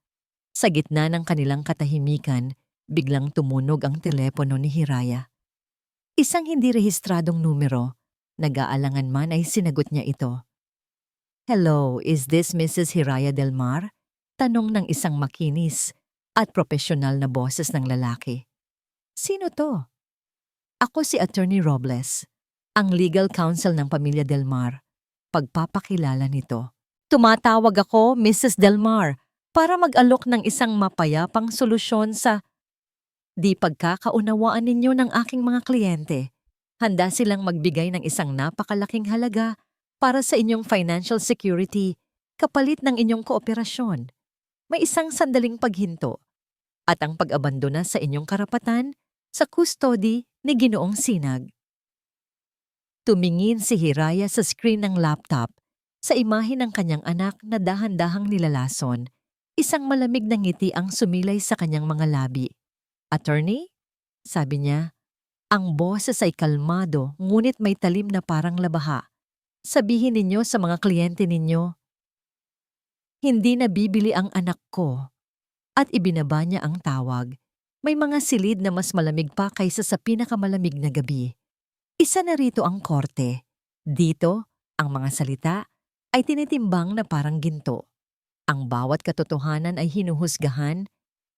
Sa gitna ng kanilang katahimikan, biglang tumunog ang telepono ni Hiraya. Isang hindi rehistradong numero, nag-aalangan man ay sinagot niya ito. Hello, is this Mrs. Hiraya Del Mar? Tanong ng isang makinis at profesional na boses ng lalaki. Sino to? Ako si Attorney Robles, ang legal counsel ng pamilya Del Mar. Pagpapakilala nito. Tumatawag ako, Mrs. Del Mar, para mag-alok ng isang mapayapang solusyon sa di pagkakaunawaan ninyo ng aking mga kliyente. Handa silang magbigay ng isang napakalaking halaga para sa inyong financial security kapalit ng inyong kooperasyon. May isang sandaling paghinto at ang pag-abandona sa inyong karapatan sa custody ni Ginoong Sinag. Tumingin si Hiraya sa screen ng laptop sa imahe ng kanyang anak na dahan-dahang nilalason. Isang malamig na ngiti ang sumilay sa kanyang mga labi. Attorney? Sabi niya. Ang boses ay kalmado ngunit may talim na parang labaha. Sabihin ninyo sa mga kliyente ninyo, hindi na bibili ang anak ko. At ibinaba niya ang tawag. May mga silid na mas malamig pa kaysa sa pinakamalamig na gabi. Isa na rito ang korte. Dito, ang mga salita ay tinitimbang na parang ginto. Ang bawat katotohanan ay hinuhusgahan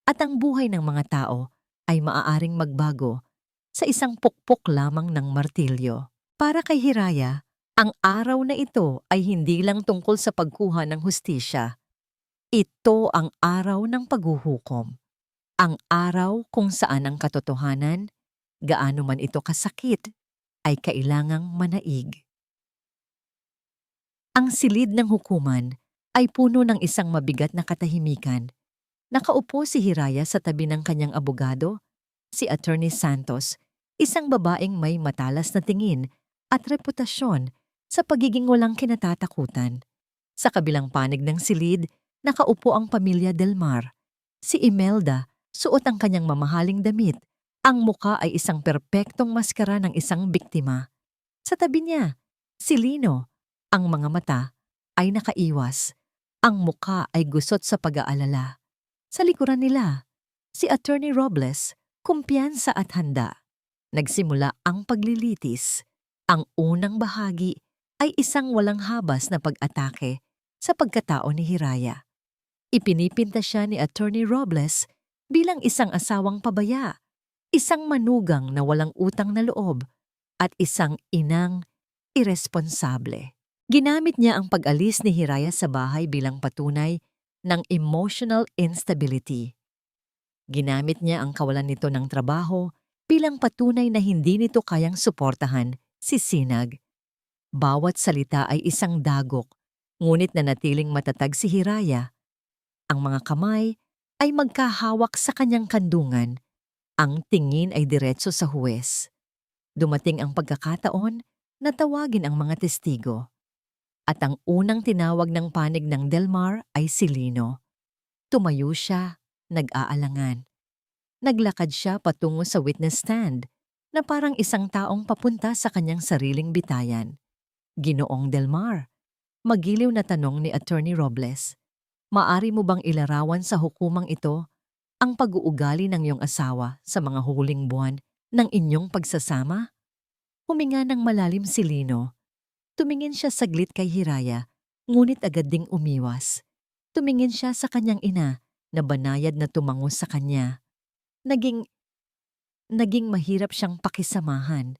at ang buhay ng mga tao ay maaaring magbago sa isang pukpok lamang ng martilyo. Para kay Hiraya, ang araw na ito ay hindi lang tungkol sa pagkuha ng hustisya. Ito ang araw ng paghuhukom. Ang araw kung saan ang katotohanan, gaano man ito kasakit, ay kailangang manaig. Ang silid ng hukuman ay puno ng isang mabigat na katahimikan. Nakaupo si Hiraya sa tabi ng kanyang abogado, si Attorney Santos, isang babaeng may matalas na tingin at reputasyon sa pagiging walang kinatatakutan. Sa kabilang panig ng silid, nakaupo ang pamilya Del Mar. Si Imelda, suot ang kanyang mamahaling damit. Ang muka ay isang perpektong maskara ng isang biktima. Sa tabi niya, si Lino. Ang mga mata ay nakaiwas. Ang muka ay gusot sa pag-aalala. Sa likuran nila, si Attorney Robles, kumpiyansa at handa. Nagsimula ang paglilitis. Ang unang bahagi ay isang walang habas na pag-atake sa pagkatao ni Hiraya. Ipinipinta siya ni Attorney Robles bilang isang asawang pabaya, isang manugang na walang utang na loob, at isang inang iresponsable. Ginamit niya ang pag-alis ni Hiraya sa bahay bilang patunay ng emotional instability. Ginamit niya ang kawalan nito ng trabaho bilang patunay na hindi nito kayang suportahan si Sinag. Bawat salita ay isang dagok, ngunit nanatiling matatag si Hiraya. Ang mga kamay ay magkahawak sa kanyang kandungan. Ang tingin ay diretso sa huwes. Dumating ang pagkakataon na tawagin ang mga testigo. At ang unang tinawag ng panig ng Del Mar ay si Lino. Tumayo siya, nag-aalangan. Naglakad siya patungo sa witness stand na parang isang taong papunta sa kanyang sariling bitayan. Ginoong Del Mar, magiliw na tanong ni Attorney Robles. Maari mo bang ilarawan sa hukumang ito ang pag-uugali ng iyong asawa sa mga huling buwan ng inyong pagsasama? Huminga ng malalim si Lino. Tumingin siya saglit kay Hiraya, ngunit agad ding umiwas. Tumingin siya sa kanyang ina na banayad na tumango sa kanya. Naging mahirap siyang pakisamahan.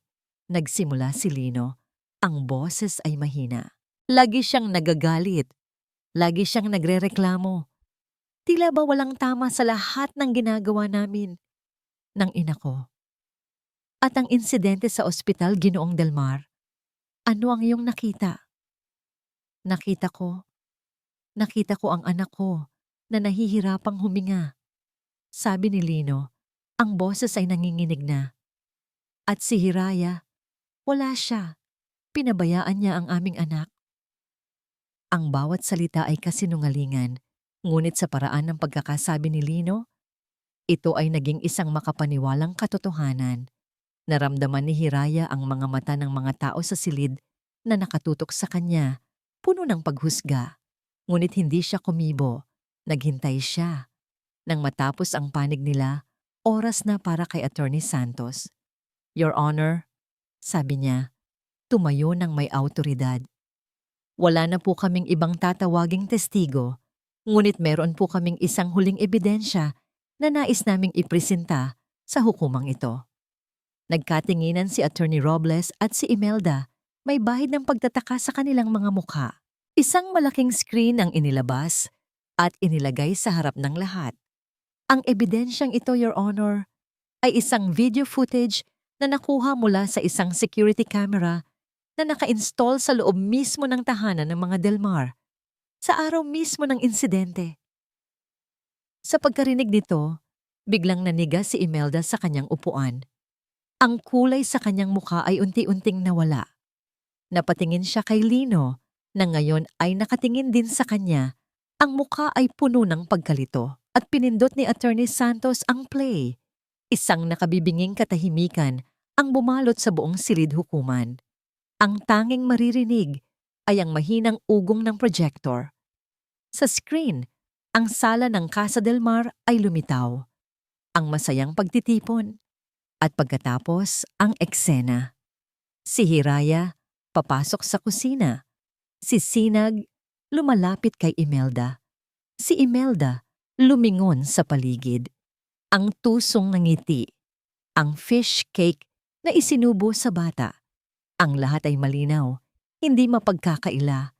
Nagsimula si Lino. Ang boses ay mahina. Lagi siyang nagagalit. Lagi siyang nagrereklamo. Tila ba walang tama sa lahat ng ginagawa namin ng ina ko. At ang insidente sa ospital, Ginoong Del Mar, ano ang iyong nakita? Nakita ko ang anak ko na nahihirapang huminga. Sabi ni Lino, ang boses ay nanginginig na. At si Hiraya, wala siya. Pinabayaan niya ang aming anak. Ang bawat salita ay kasinungalingan, ngunit sa paraan ng pagkakasabi ni Lino, ito ay naging isang makapaniwalang katotohanan. Naramdaman ni Hiraya ang mga mata ng mga tao sa silid na nakatutok sa kanya, puno ng paghusga. Ngunit hindi siya kumibo. Naghintay siya. Nang matapos ang panig nila, oras na para kay Attorney Santos. Your Honor, sabi niya, tumayo ng may awtoridad. Wala na po kaming ibang tatawaging testigo, ngunit meron po kaming isang huling ebidensya na nais naming ipresenta sa hukumang ito. Nagkatinginan si Attorney Robles at si Imelda, may bahid ng pagtataka sa kanilang mga mukha. Isang malaking screen ang inilabas at inilagay sa harap ng lahat. Ang ebidensyang ito, Your Honor, ay isang video footage na nakuha mula sa isang security camera na naka-install sa loob mismo ng tahanan ng mga Del Mar sa araw mismo ng insidente. Sa pagkarinig nito, biglang naniga si Imelda sa kanyang upuan. Ang kulay sa kanyang mukha ay unti-unting nawala. Napatingin siya kay Lino na ngayon ay nakatingin din sa kanya. Ang mukha ay puno ng pagkalito at pinindot ni Attorney Santos ang play. Isang nakabibinging katahimikan ang bumalot sa buong silid hukuman. Ang tanging maririnig ay ang mahinang ugong ng projector. Sa screen, ang sala ng Casa Del Mar ay lumitaw. Ang masayang pagtitipon. At pagkatapos, ang eksena. Si Hiraya, papasok sa kusina. Si Sinag, lumalapit kay Imelda. Si Imelda, lumingon sa paligid. Ang tusong ngiti. Ang fish cake na isinubo sa bata. Ang lahat ay malinaw, hindi mapagkakaila.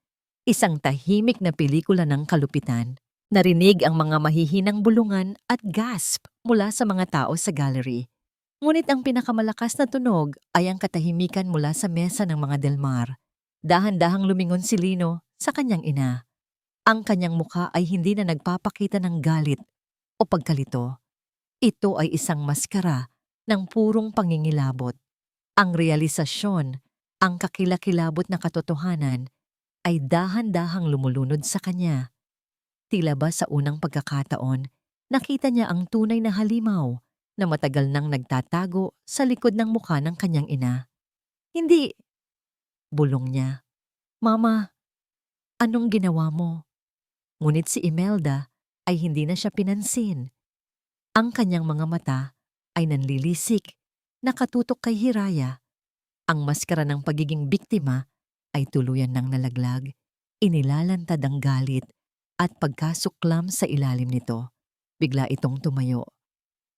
Isang tahimik na pelikula ng kalupitan. Narinig ang mga mahihinang bulungan at gasp mula sa mga tao sa gallery. Ngunit ang pinakamalakas na tunog ay ang katahimikan mula sa mesa ng mga Delmar. Dahan-dahang lumingon si Lino sa kanyang ina. Ang kanyang mukha ay hindi na nagpapakita ng galit o pagkalito. Ito ay isang maskara ng purong pangingilabot. Ang realisasyon, ang kakilakilabot na katotohanan ay dahan-dahang lumulunod sa kanya. Tila ba sa unang pagkakataon, nakita niya ang tunay na halimaw na matagal nang nagtatago sa likod ng mukha ng kanyang ina. Hindi, bulong niya. Mama, anong ginawa mo? Ngunit si Imelda ay hindi na siya pinansin. Ang kanyang mga mata ay nanlilisik, nakatutok kay Hiraya. Ang maskara ng pagiging biktima ay tuluyan ng nalaglag, inilalantad ang galit at pagkasuklam sa ilalim nito. Bigla itong tumayo.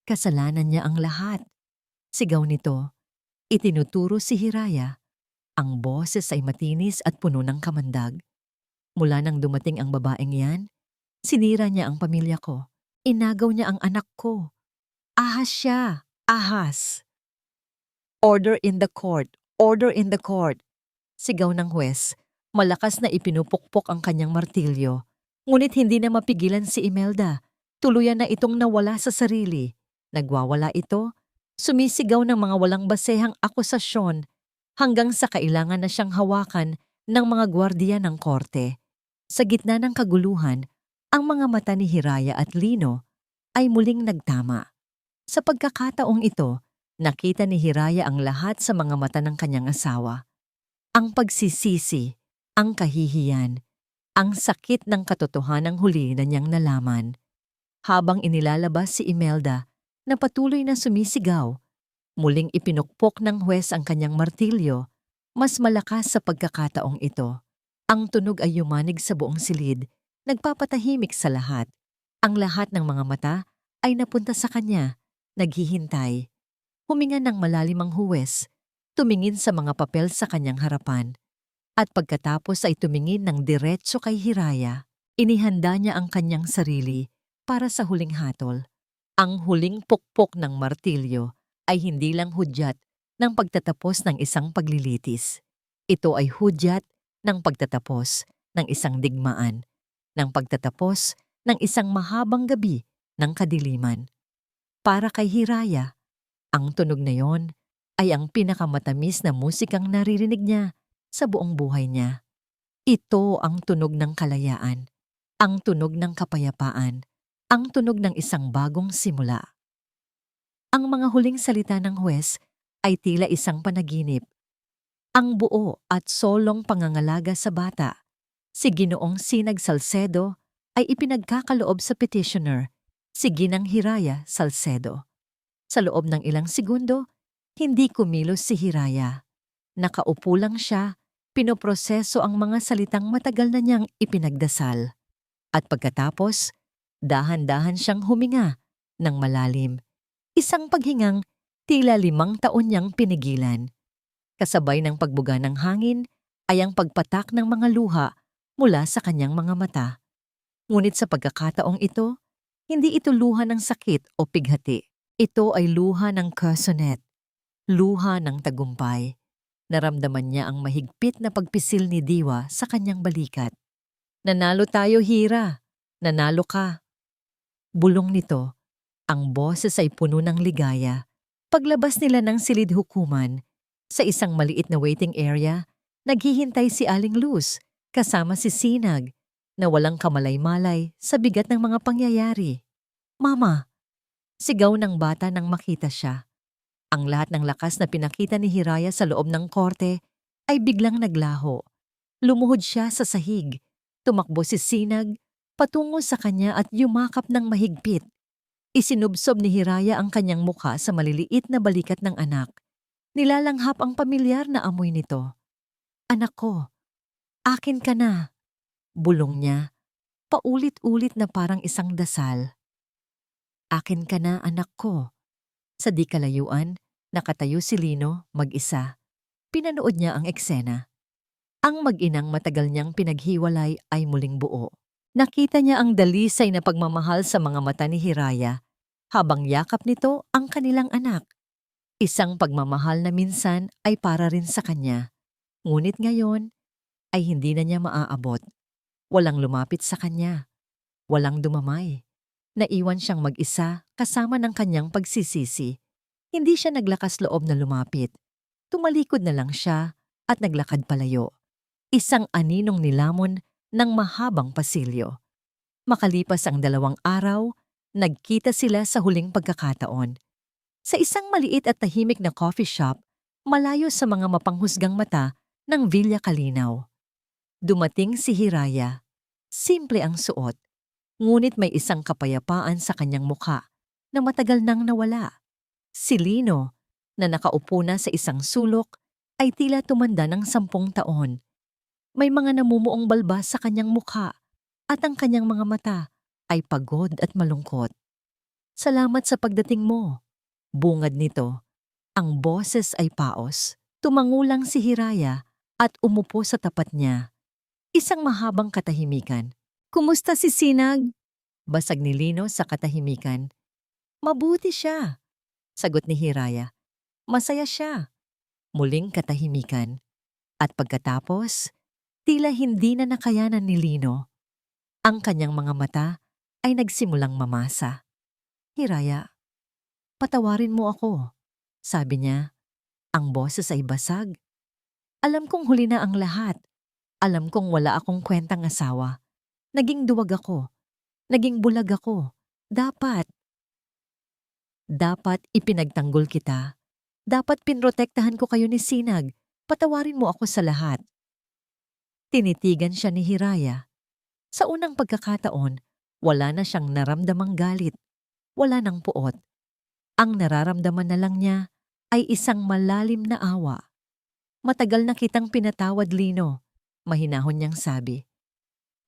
Kasalanan niya ang lahat. Sigaw nito. Itinuturo si Hiraya. Ang boses ay matinis at puno ng kamandag. Mula nang dumating ang babaeng yan, sinira niya ang pamilya ko. Inagaw niya ang anak ko. Ahas siya. Ahas. Order in the court. Order in the court. Sigaw ng huwes. Malakas na ipinupukpok ang kanyang martilyo. Ngunit hindi na mapigilan si Imelda. Tuluyan na itong nawala sa sarili. Nagwawala ito. Sumisigaw ng mga walang basehang akusasyon hanggang sa kailangan na siyang hawakan ng mga gwardiya ng korte. Sa gitna ng kaguluhan, ang mga mata ni Hiraya at Lino ay muling nagtama. Sa pagkakataong ito, nakita ni Hiraya ang lahat sa mga mata ng kanyang asawa. Ang pagsisisi, ang kahihiyan, ang sakit ng katotohanang huli na niyang nalaman. Habang inilalabas si Imelda na patuloy na sumisigaw, muling ipinukpok ng huwes ang kanyang martilyo, mas malakas sa pagkakataong ito. Ang tunog ay yumanig sa buong silid, nagpapatahimik sa lahat. Ang lahat ng mga mata ay napunta sa kanya, naghihintay. Huminga ng malalim ang huwes, tumingin sa mga papel sa kanyang harapan. At pagkatapos ay tumingin ng diretso kay Hiraya. Inihanda niya ang kanyang sarili para sa huling hatol. Ang huling pukpok ng martilyo ay hindi lang hudyat ng pagtatapos ng isang paglilitis. Ito ay hudyat ng pagtatapos ng isang digmaan, ng pagtatapos ng isang mahabang gabi ng kadiliman. Para kay Hiraya, ang tunog na yon ay ang pinakamatamis na musikang naririnig niya sa buong buhay niya. Ito ang tunog ng kalayaan, ang tunog ng kapayapaan, ang tunog ng isang bagong simula. Ang mga huling salita ng huwes ay tila isang panaginip. Ang buo at solong pangangalaga sa bata, si Ginoong Sinag Salcedo, ay ipinagkakaloob sa petitioner, si Ginang Hiraya Salcedo. Sa loob ng ilang segundo, hindi kumilos si Hiraya. Nakaupo lang siya, pinoproseso ang mga salitang matagal na niyang ipinagdasal. At pagkatapos, dahan-dahan siyang huminga ng malalim. Isang paghingang tila 5 taon niyang pinigilan. Kasabay ng pagbuga ng hangin ay ang pagpatak ng mga luha mula sa kanyang mga mata. Ngunit sa pagkakataong ito, hindi ito luha ng sakit o pighati. Ito ay luha ng kasonet, luha ng tagumpay. Naramdaman niya ang mahigpit na pagpisil ni Diwa sa kanyang balikat. Nanalo tayo, Hira. Nanalo ka. Bulong nito. Ang boses ay puno ng ligaya. Paglabas nila ng silid hukuman, sa isang maliit na waiting area, naghihintay si Aling Luz kasama si Sinag na walang kamalay-malay sa bigat ng mga pangyayari. Mama! Sigaw ng bata nang makita siya. Ang lahat ng lakas na pinakita ni Hiraya sa loob ng korte ay biglang naglaho. Lumuhod siya sa sahig. Tumakbo si Sinag patungo sa kanya at yumakap ng mahigpit. Isinubsob ni Hiraya ang kanyang mukha sa maliliit na balikat ng anak. Nilalanghap ang pamilyar na amoy nito. Anak ko, akin ka na. Bulong niya, paulit-ulit na parang isang dasal. Akin ka na, anak ko. Sa di kalayuan, nakatayo si Lino mag-isa. Pinanood niya ang eksena. Ang mag-inang matagal niyang pinaghiwalay ay muling buo. Nakita niya ang dalisay na pagmamahal sa mga mata ni Hiraya habang yakap nito ang kanilang anak. Isang pagmamahal na minsan ay para rin sa kanya. Ngunit ngayon ay hindi na niya maaabot. Walang lumapit sa kanya. Walang dumamay. Naiwan siyang mag-isa kasama ng kanyang pagsisisi. Hindi siya naglakas loob na lumapit. Tumalikod na lang siya at naglakad palayo. Isang aninong nilamon ng mahabang pasilyo. Makalipas ang 2 araw, nagkita sila sa huling pagkakataon. Sa isang maliit at tahimik na coffee shop, malayo sa mga mapanghusgang mata ng Villa Calinaw. Dumating si Hiraya. Simple ang suot, ngunit may isang kapayapaan sa kanyang mukha na matagal nang nawala. Si Lino, na nakaupo na sa isang sulok, ay tila tumanda ng 10 taon. May mga namumuong balbas sa kanyang mukha at ang kanyang mga mata ay pagod at malungkot. "Salamat sa pagdating mo," bungad nito. Ang boses ay paos. Tumangulang si Hiraya at umupo sa tapat niya. Isang mahabang katahimikan. "Kumusta si Sinag?" Basag ni Lino sa katahimikan. "Mabuti siya," sagot ni Hiraya. "Masaya siya." Muling katahimikan. At pagkatapos, tila hindi na nakayanan ni Lino. Ang kanyang mga mata ay nagsimulang mamasa. "Hiraya, patawarin mo ako," sabi niya. Ang boses ay basag. "Alam kong huli na ang lahat. Alam kong wala akong kwentang asawa. Naging duwag ako. Naging bulag ako. Dapat ipinagtanggol kita. Dapat pinrotektahan ko kayo ni Sinag. Patawarin mo ako sa lahat." Tinitigan siya ni Hiraya. Sa unang pagkakataon, wala na siyang naramdamang galit. Wala nang puot. Ang nararamdaman na lang niya ay isang malalim na awa. "Matagal na kitang pinatawad, Lino," mahinahon niyang sabi.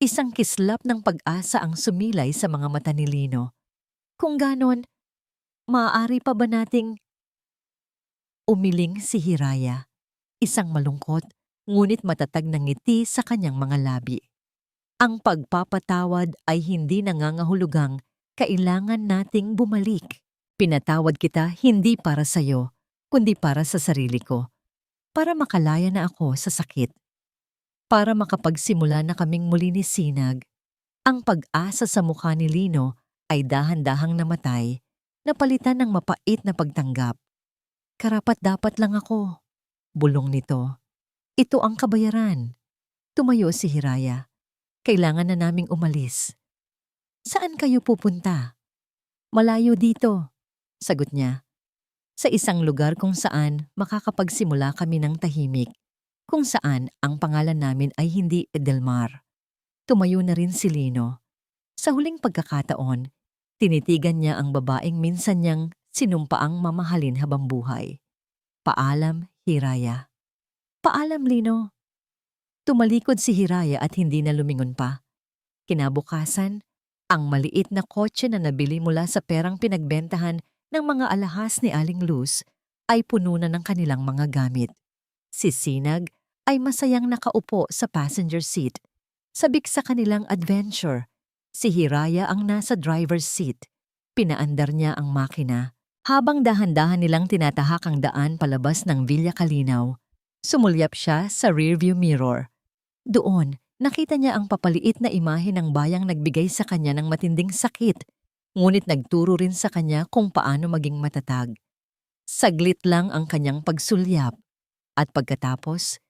Isang kislap ng pag-asa ang sumilay sa mga mata ni Lino. "Kung ganon, maaari pa ba nating—" Umiling si Hiraya. Isang malungkot, ngunit matatag na ngiti sa kanyang mga labi. Ang pagpapatawad ay hindi nangangahulugang kailangan nating bumalik. Pinatawad kita hindi para sa'yo, kundi para sa sarili ko. Para makalaya na ako sa sakit. Para makapagsimula na kaming muli ni Sinag. Ang pag-asa sa mukha ni Lino ay dahan-dahang namatay, napalitan ng mapait na pagtanggap. "Karapat-dapat lang ako," bulong nito. "Ito ang kabayaran." Tumayo si Hiraya. "Kailangan na naming umalis." "Saan kayo pupunta?" "Malayo dito," sagot niya. "Sa isang lugar kung saan makakapagsimula kami ng tahimik. Kung saan ang pangalan namin ay hindi Edelmar." Tumayo na rin si Lino. Sa huling pagkakataon, tinitigan niya ang babaeng minsan niyang sinumpaang mamahalin habang buhay. "Paalam, Hiraya." "Paalam, Lino." Tumalikod si Hiraya at hindi na lumingon pa. Kinabukasan, ang maliit na kotse na nabili mula sa perang pinagbentahan ng mga alahas ni Aling Luz ay puno na ng kanilang mga gamit. Si Sinag ay masayang nakaupo sa passenger seat. Sabik sa kanilang adventure, si Hiraya ang nasa driver's seat. Pinaandar niya ang makina. Habang dahan-dahan nilang tinatahak ang daan palabas ng Villa Calinaw, sumulyap siya sa rearview mirror. Doon, nakita niya ang papaliit na imahe ng bayang nagbigay sa kanya ng matinding sakit, ngunit nagturo rin sa kanya kung paano maging matatag. Saglit lang ang kanyang pagsulyap, at pagkatapos,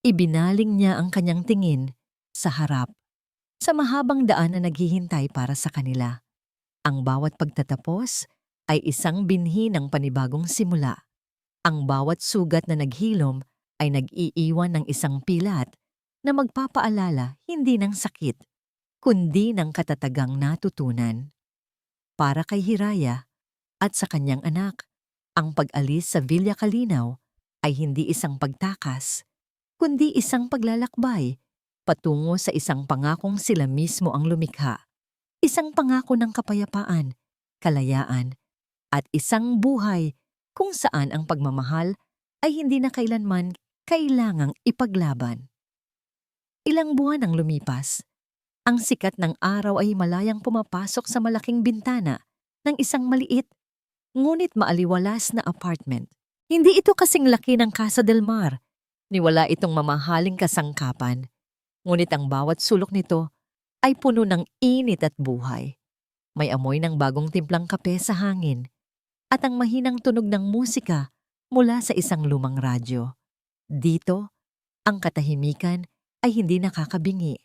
ibinaling niya ang kanyang tingin sa harap, sa mahabang daan na naghihintay para sa kanila. Ang bawat pagtatapos ay isang binhi ng panibagong simula. Ang bawat sugat na naghilom ay nag-iiwan ng isang pilat na magpapaalala hindi ng sakit, kundi ng katatagang natutunan. Para kay Hiraya at sa kanyang anak, ang pag-alis sa Villa Calinaw ay hindi isang pagtakas, kundi isang paglalakbay patungo sa isang pangakong sila mismo ang lumikha. Isang pangako ng kapayapaan, kalayaan, at isang buhay kung saan ang pagmamahal ay hindi na kailanman kailangang ipaglaban. Ilang buwan ang lumipas. Ang sikat ng araw ay malayang pumapasok sa malaking bintana ng isang maliit, ngunit maaliwalas na apartment. Hindi ito kasing laki ng Casa del Mar, ni wala itong mamahaling kasangkapan, ngunit ang bawat sulok nito ay puno ng init at buhay. May amoy ng bagong timplang kape sa hangin at ang mahinang tunog ng musika mula sa isang lumang radyo. Dito, ang katahimikan ay hindi nakakabingi.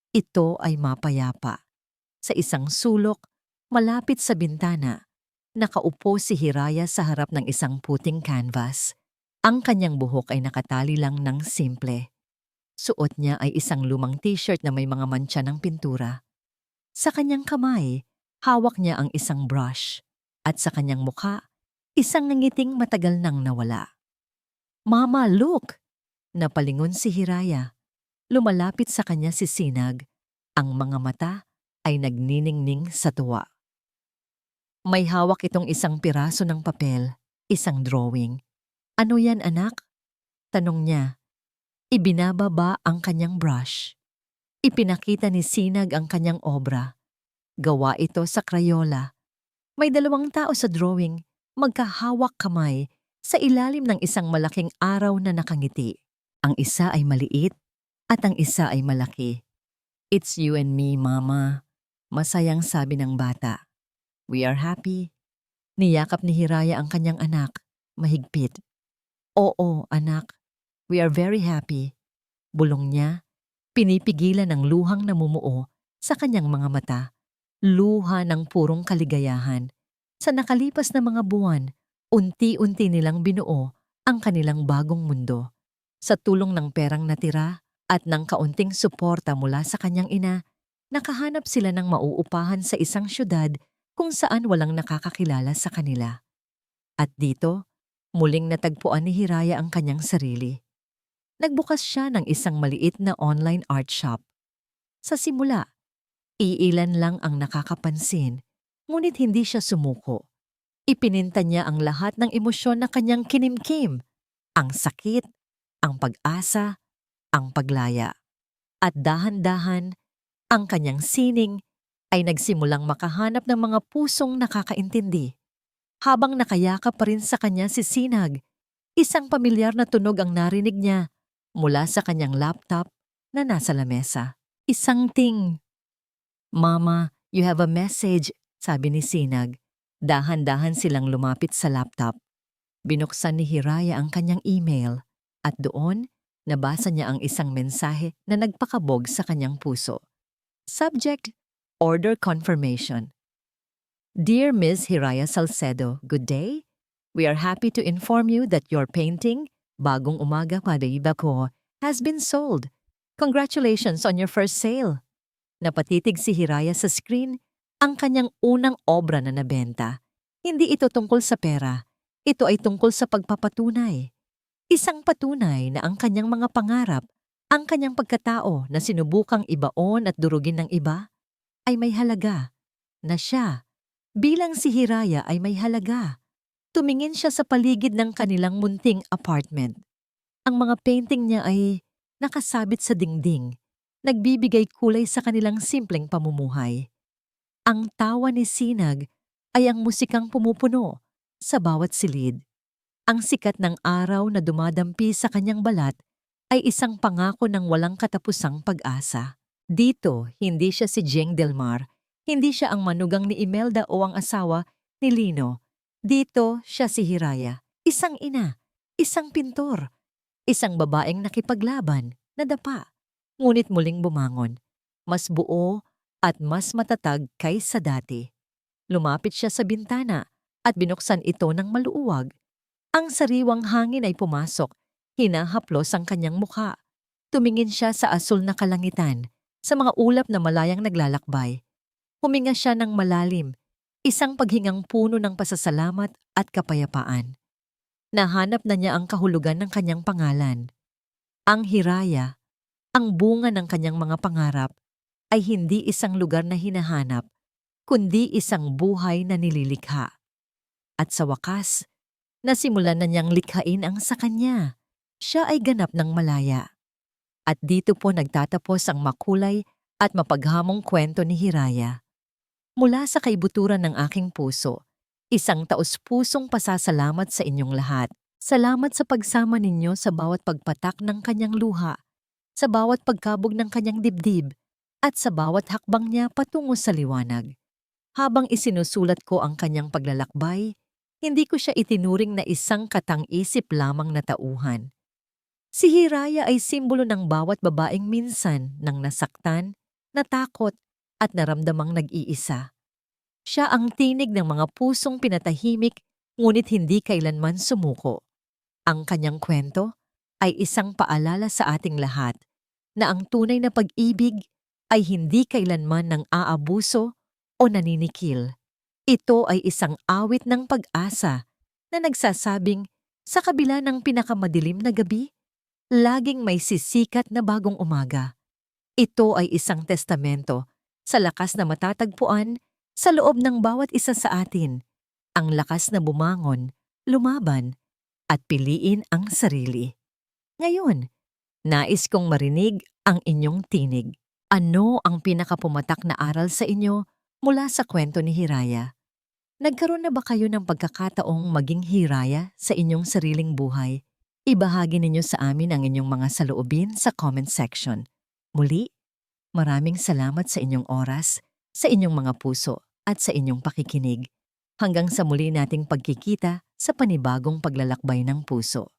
Ito ay mapayapa. Sa isang sulok, malapit sa bintana, nakaupo si Hiraya sa harap ng isang puting canvas. Ang kanyang buhok ay nakatali lang ng simple. Suot niya ay isang lumang t-shirt na may mga mantsa ng pintura. Sa kanyang kamay, hawak niya ang isang brush. At sa kanyang mukha, isang ngiting matagal nang nawala. "Mama, look!" Napalingon si Hiraya. Lumalapit sa kanya si Sinag. Ang mga mata ay nagniningning sa tuwa. May hawak itong isang piraso ng papel, isang drawing. "Ano yan, anak?" tanong niya. Ibinababa ang kanyang brush. Ipinakita ni Sinag ang kanyang obra. Gawa ito sa Crayola. May 2 tao sa drawing, magkahawak kamay sa ilalim ng isang malaking araw na nakangiti. Ang isa ay maliit at ang isa ay malaki. "It's you and me, Mama," masayang sabi ng bata. "We are happy." Niyakap ni Hiraya ang kanyang anak, mahigpit. "Oo, anak. We are very happy." Bulong niya, pinipigilan ng luhang namumuo sa kanyang mga mata. Luha ng purong kaligayahan. Sa nakalipas na mga buwan, unti-unti nilang binuo ang kanilang bagong mundo. Sa tulong ng perang natira at ng kaunting suporta mula sa kanyang ina, nakahanap sila ng mauupahan sa isang syudad kung saan walang nakakakilala sa kanila. At dito, muling natagpuan ni Hiraya ang kanyang sarili. Nagbukas siya ng isang maliit na online art shop. Sa simula, iilan lang ang nakakapansin, ngunit hindi siya sumuko. Ipininta niya ang lahat ng emosyon na kanyang kinimkim, ang sakit, ang pag-asa, ang paglaya. At dahan-dahan, ang kanyang sining ay nagsimulang makahanap ng mga pusong nakakaintindi. Habang nakayakap pa rin sa kanya si Sinag, isang pamilyar na tunog ang narinig niya mula sa kanyang laptop na nasa lamesa. Isang ting. "Mama, you have a message," sabi ni Sinag. Dahan-dahan silang lumapit sa laptop. Binuksan ni Hiraya ang kanyang email at doon, nabasa niya ang isang mensahe na nagpakabog sa kanyang puso. Subject, Order Confirmation. "Dear Ms. Hiraya Salcedo, good day. We are happy to inform you that your painting, Bagong Umaga Pariba Ko, has been sold. Congratulations on your first sale." Napatitig si Hiraya sa screen, ang kanyang unang obra na nabenta. Hindi ito tungkol sa pera. Ito ay tungkol sa pagpapatunay. Isang patunay na ang kanyang mga pangarap, ang kanyang pagkatao na sinubukang ibaon at durugin ng iba, ay may halaga. Na siya, bilang si Hiraya, ay may halaga. Tumingin siya sa paligid ng kanilang munting apartment. Ang mga painting niya ay nakasabit sa dingding, nagbibigay kulay sa kanilang simpleng pamumuhay. Ang tawa ni Sinag ay ang musikang pumupuno sa bawat silid. Ang sikat ng araw na dumadampi sa kanyang balat ay isang pangako ng walang katapusang pag-asa. Dito, hindi siya si Jeng Del Mar, hindi siya ang manugang ni Imelda o ang asawa ni Lino. Dito, siya si Hiraya, isang ina, isang pintor, isang babaeng nakipaglaban, nadapa, ngunit muling bumangon, mas buo at mas matatag kaysa dati. Lumapit siya sa bintana at binuksan ito ng maluwag. Ang sariwang hangin ay pumasok, hinahaplos ang kanyang mukha. Tumingin siya sa asul na kalangitan, sa mga ulap na malayang naglalakbay. Huminga siya ng malalim, isang paghingang puno ng pasasalamat at kapayapaan. Nahanap na niya ang kahulugan ng kanyang pangalan. Ang Hiraya, ang bunga ng kanyang mga pangarap, ay hindi isang lugar na hinahanap, kundi isang buhay na nililikha. At sa wakas, nasimulan na niyang likhain ang sa kanya. Siya ay ganap ng malaya. At dito po nagtatapos ang makulay at mapaghamong kwento ni Hiraya. Mula sa kaibuturan ng aking puso, isang taos-pusong pasasalamat sa inyong lahat. Salamat sa pagsama ninyo sa bawat pagpatak ng kanyang luha, sa bawat pagkabog ng kanyang dibdib, at sa bawat hakbang niya patungo sa liwanag. Habang isinusulat ko ang kanyang paglalakbay, hindi ko siya itinuring na isang katang-isip lamang na tauhan. Si Hiraya ay simbolo ng bawat babaeng minsan nang nasaktan, natakot, at naramdamang nag-iisa. Siya ang tinig ng mga pusong pinatahimik ngunit hindi kailanman sumuko. Ang kanyang kwento ay isang paalala sa ating lahat na ang tunay na pag-ibig ay hindi kailanman ng aabuso o naninikil. Ito ay isang awit ng pag-asa na nagsasabing sa kabila ng pinakamadilim na gabi, laging may sisikat na bagong umaga. Ito ay isang testamento sa lakas na matatagpuan sa loob ng bawat isa sa atin, ang lakas na bumangon, lumaban, at piliin ang sarili. Ngayon, nais kong marinig ang inyong tinig. Ano ang pinakapumatak na aral sa inyo mula sa kwento ni Hiraya? Nagkaroon na ba kayo ng pagkakataong maging Hiraya sa inyong sariling buhay? Ibahagi ninyo sa amin ang inyong mga saloobin sa comment section. Muli, maraming salamat sa inyong oras, sa inyong mga puso, at sa inyong pakikinig. Hanggang sa muli nating pagkikita sa panibagong paglalakbay ng puso.